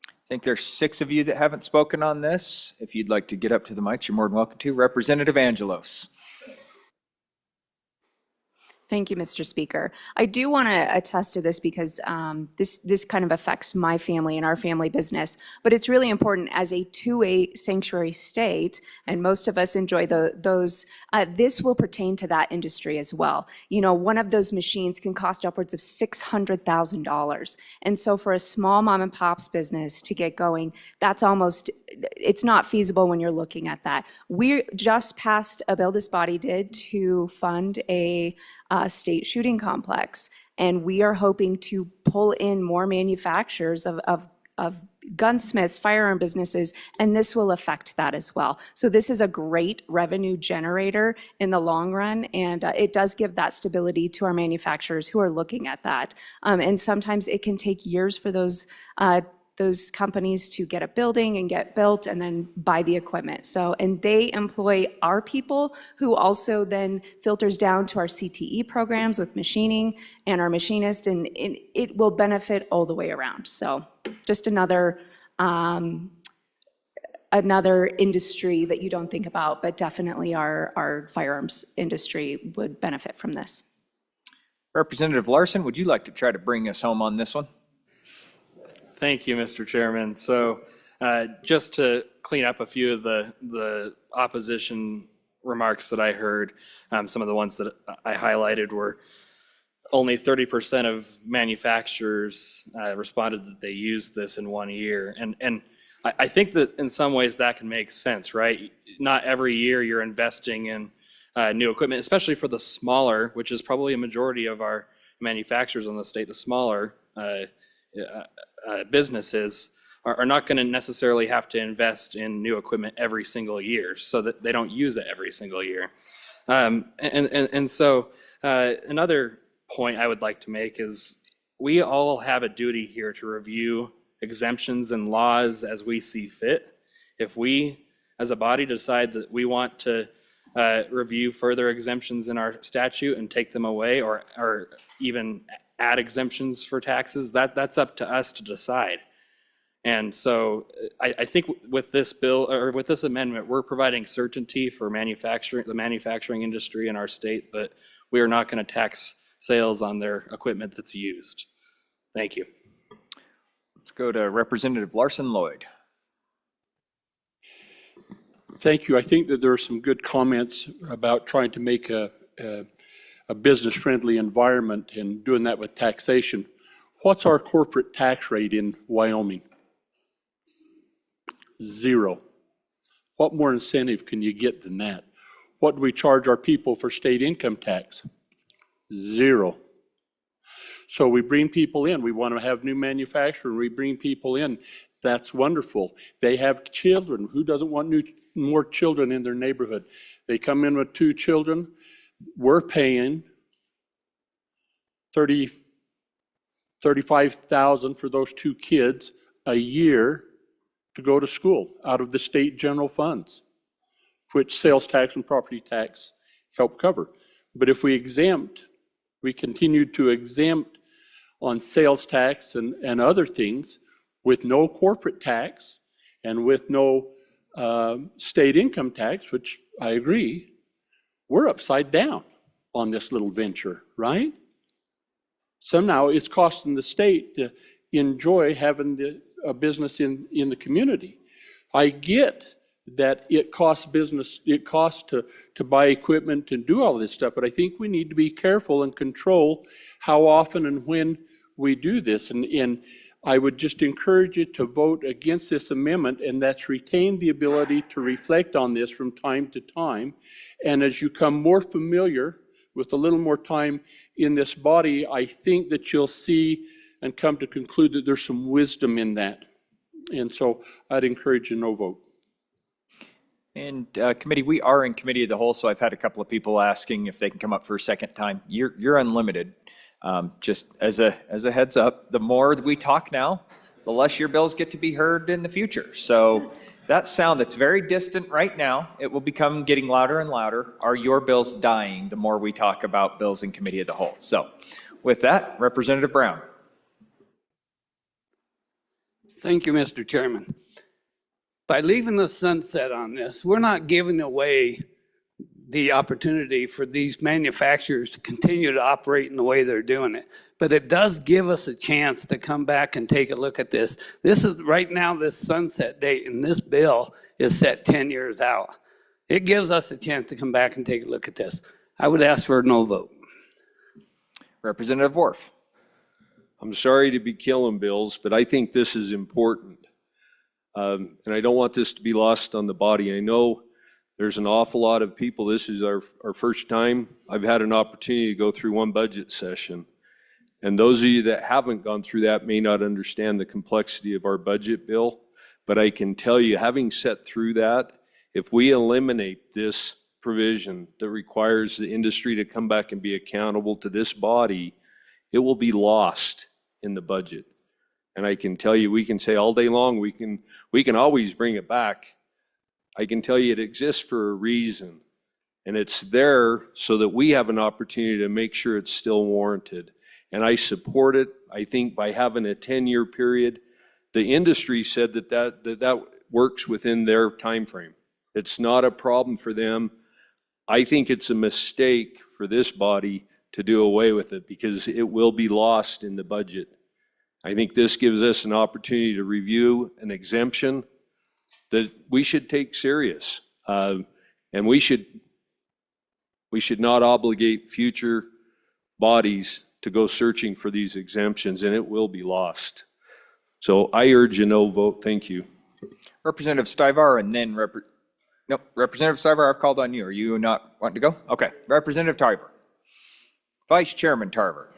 I think there's 6 of you that haven't spoken on this. If you'd like to get up to the mics, you're more than welcome to. Representative Angelos. Thank you, Mr. Speaker. I do want to attest to this because this kind of affects my family and our family business, but it's really important as a 2A sanctuary state, and most of us enjoy those, this will pertain to that industry as well. You know, one of those machines can cost upwards of $600,000. And so for a small mom and pop's business to get going, that's almost, it's not feasible when you're looking at that. We just passed a bill, this body did, to fund a state shooting complex. And we are hoping to pull in more manufacturers of gunsmiths, firearm businesses, and this will affect that as well. So this is a great revenue generator in the long run, and it does give that stability to our manufacturers who are looking at that. And sometimes it can take years for those companies to get a building and get built and then buy the equipment. So, and they employ our people who also then filters down to our CTE programs with machining and our machinist, and it will benefit all the way around. So just another industry that you don't think about, but definitely our firearms industry would benefit from this. Representative Larson, would you like to try to bring us home on this one? Thank you, Mr. Chairman. So just to clean up a few of the opposition remarks that I heard, some of the ones that I highlighted were only 30% of manufacturers responded that they used this in 1 year. And I think that in some ways that can make sense, right? Not every year you're investing in new equipment, especially for the smaller, which is probably a majority of our manufacturers in the state, the smaller businesses are not going to necessarily have to invest in new equipment every single year so that they don't use it every single year. And so another point I would like to make is we all have a duty here to review exemptions and laws as we see fit. If we, as a body, decide that we want to review further exemptions in our statute and take them away or even add exemptions for taxes, that's up to us to decide. And so I think with this bill or with this amendment, we're providing certainty for the manufacturing industry in our state that we are not going to tax sales on their equipment that's used. Thank you. Let's go to Representative Larson Lloyd. Thank you. I think that there are some good comments about trying to make a business-friendly environment and doing that with taxation. What's our corporate tax rate in Wyoming? 0. What more incentive can you get than that? What do we charge our people for state income tax? 0. So we bring people in. We want to have new manufacturing. We bring people in. That's wonderful. They have children. Who doesn't want more children in their neighborhood? They come in with 2 children. We're paying $35,000 for those 2 kids a year to go to school out of the state general funds, which sales tax and property tax help cover. But if we continue to exempt on sales tax and other things, with no corporate tax and with no state income tax, which I agree, we're upside down on this little venture, right? Somehow it's costing the state to enjoy having a business in the community. I get that it costs business, it costs to buy equipment and do all this stuff, but I think we need to be careful and control how often and when we do this. And I would just encourage you to vote against this amendment, and that's retain the ability to reflect on this from time to time. And as you come more familiar with a little more time in this body, I think that you'll see and come to conclude that there's some wisdom in that. And so I'd encourage a no vote. And committee, we are in committee of the whole, so I've had a couple of people asking if they can come up for a second time. You're unlimited. Just as a heads up, the more we talk now, the less your bills get to be heard in the future. So that sound that's very distant right now, it will become getting louder and louder. Are your bills dying the more we talk about bills in committee of the whole? So with that, Representative Brown. Thank you, Mr. Chairman. By leaving the sunset on this, we're not giving away the opportunity for these manufacturers to continue to operate in the way they're doing it. But it does give us a chance to come back and take a look at this. This is right now, this sunset date in this bill is set 10 years out. It gives us a chance to come back and take a look at this. I would ask for a no vote. Representative Worf. I'm sorry to be killing bills, but I think this is important. And I don't want this to be lost on the body. I know there's an awful lot of people. This is our first time I've had an opportunity to go through one budget session. And those of you that haven't gone through that may not understand the complexity of our budget bill. But I can tell you, having sat through that, if we eliminate this provision that requires the industry to come back and be accountable to this body, it will be lost in the budget. And I can tell you, we can say all day long, we can always bring it back. I can tell you it exists for a reason. And it's there so that we have an opportunity to make sure it's still warranted. And I support it. I think by having a 10-year period, the industry said that works within their time frame. It's not a problem for them. I think it's a mistake for this body to do away with it because it will be lost in the budget. I think this gives us an opportunity to review an exemption that we should take serious. And we should not obligate future bodies to go searching for these exemptions, and it will be lost. So I urge a no vote. Thank you. Representative Stivar, and then Representative Stivar, I've called on you. Are you not wanting to go? Okay. Representative Tarver. Vice Chairman Tarver.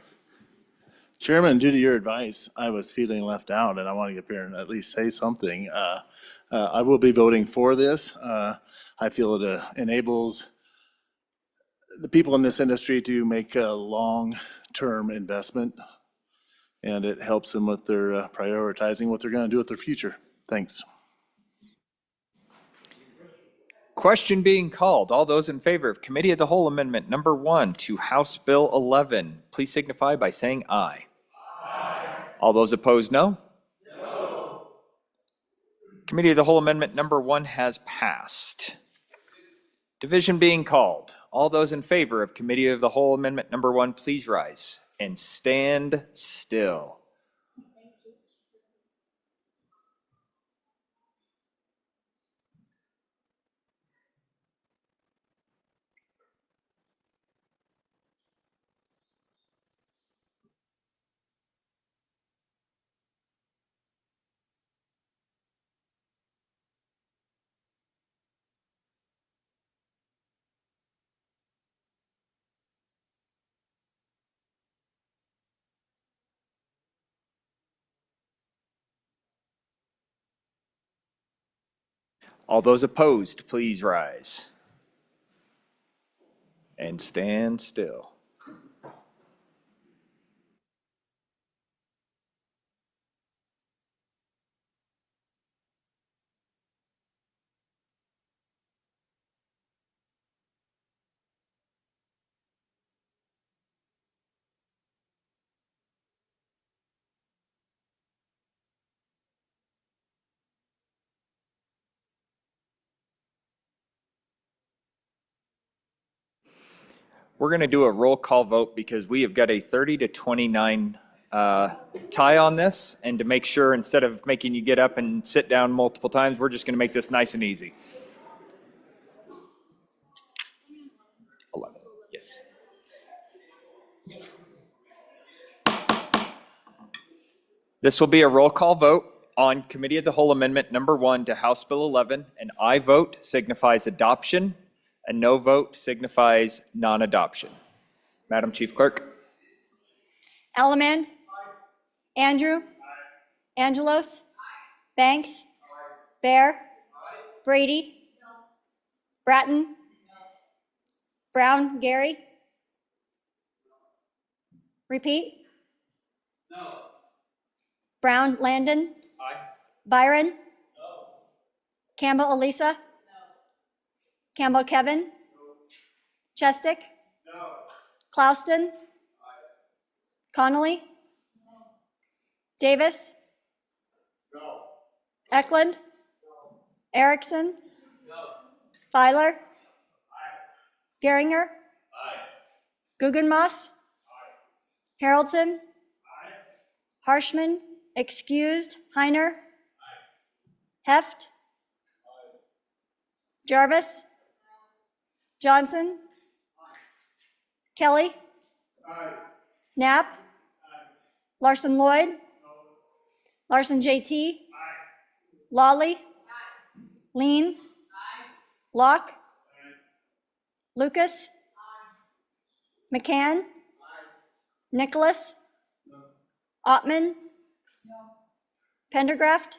Chairman, due to your advice, I was feeling left out, and I want to get up here and at least say something. I will be voting for this. I feel it enables the people in this industry to make a long-term investment, and it helps them with their prioritizing what they're going to do with their future. Thanks. Question being called. All those in favor of Committee of the Whole Amendment Number 1 to House Bill 11, please signify by saying aye. Aye. All those opposed, no? No. Committee of the Whole Amendment Number 1 has passed. Division being called. All those in favor of Committee of the Whole Amendment Number 1, please rise and stand still. All those opposed, please rise and stand still. We're going to do a roll call vote because we have got a 30 to 29 tie on this. And to make sure, instead of making you get up and sit down multiple times, we're just going to make this nice and easy. 11, yes. This will be a roll call vote on Committee of the Whole Amendment number 1 to House Bill 11. An aye vote signifies adoption. A no vote signifies non-adoption. Madam Chief Clerk. Ellamand. Andrew. Angelos. Banks. Bear. Brady. Bratton. Brown, Gary. Repeat. No. Brown, Landon. Aye. Byron. No. Campbell, Elisa. No. Campbell, Kevin. No. Chestick. No. Clouston. Aye. Connolly. No. Davis. No. Eklund. No. Erickson. No. Filer. Aye. Geringer. Aye. Guggenmoss. Aye. Haroldson. Aye. Harshman. Excused. Heiner. Aye. Heft. Aye. Jarvis. Johnson. Aye. Kelly. Aye. Knapp. Aye. Larson Lloyd. No. Larson JT. Aye. Lawley. Aye. Lean. Aye. Locke. Aye. Lucas. Aye. McCann. Aye. Nicholas. No. Ottman. No. Pendergraft.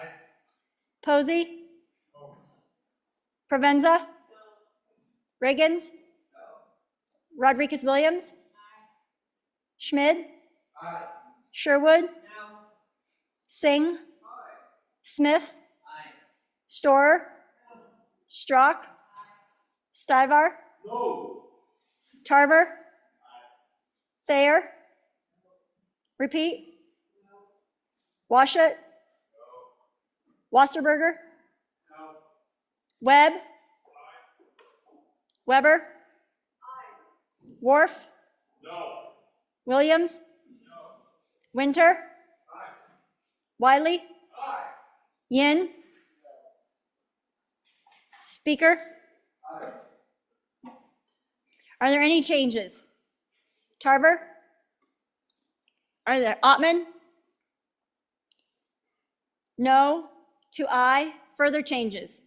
Aye. Posey. No. Provenza. No. Riggins. No. Rodriguez Williams. Aye. Schmid. Aye. Sherwood. No. Singh. Aye. Smith. Aye. Storer. No. Strock. Aye. Stivar. No. Tarver. Aye. Thayer. No. Repeat. No. Washut. No. Wasserberger. No. Webb. Aye. Weber. Aye. Worf. No. Williams. No. Winter. Aye. Wiley. Aye. Yin. Speaker. Aye. Are there any changes? Tarver? Are there Ottman? No to aye. Further changes?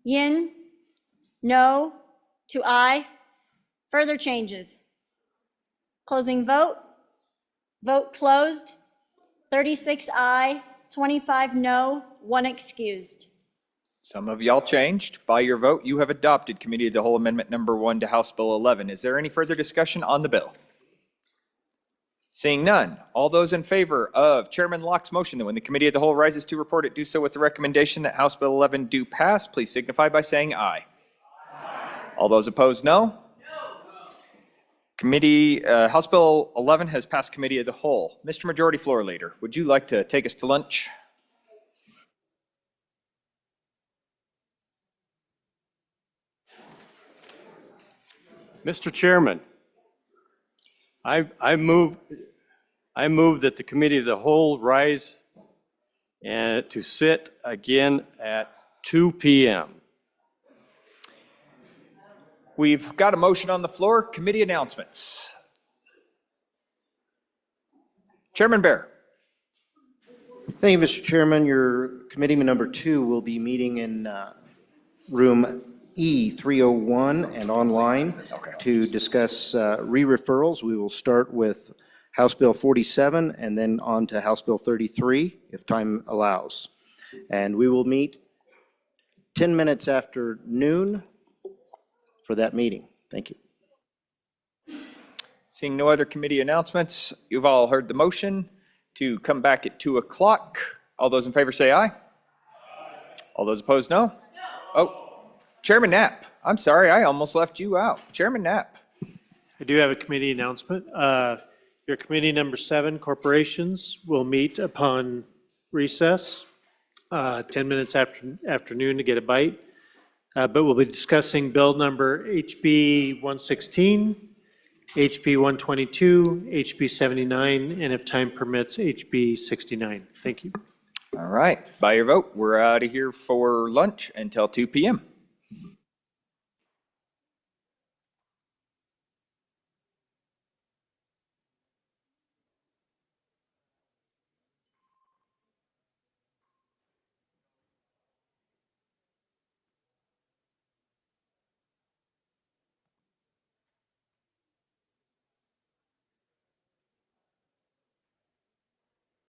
Yin? No to aye. Further changes? Closing vote. Vote closed. 36 aye, 25 no, 1 excused. Some of y'all changed. By your vote, you have adopted Committee of the Whole Amendment number 1 to House Bill 11. Is there any further discussion on the bill? Seeing none, all those in favor of Chairman Locke's motion that when the Committee of the Whole rises to report it, do so with the recommendation that House Bill 11 do pass, please signify by saying aye. Aye. All those opposed, no? Committee, House Bill 11 has passed Committee of the Whole. Mr. Majority Floor Leader, would you like to take us to lunch? Mr. Chairman, I move that the Committee of the Whole rise and to sit again at 2 p.m. We've got a motion on the floor. Committee announcements. Chairman Bear. Thank you, Mr. Chairman. Your committee number 2 will be meeting in room E301 and online to discuss re-referrals. We will start with House Bill 47 and then on to House Bill 33 if time allows. And we will meet 10 minutes after noon for that meeting. Thank you. Seeing no other committee announcements, you've all heard the motion to come back at 2 o'clock. All those in favor say aye. Aye. All those opposed, no? No. Oh, Chairman Knapp. I'm sorry, I almost left you out. Chairman Knapp. I do have a committee announcement. Your committee number 7, corporations, will meet upon recess, 10 minutes after noon to get a bite. but we'll be discussing bill number HB 116, HB 122, HB 79, and if time permits, HB 69. Thank you. All right, by your vote, we're out of here for lunch until 2 p.m.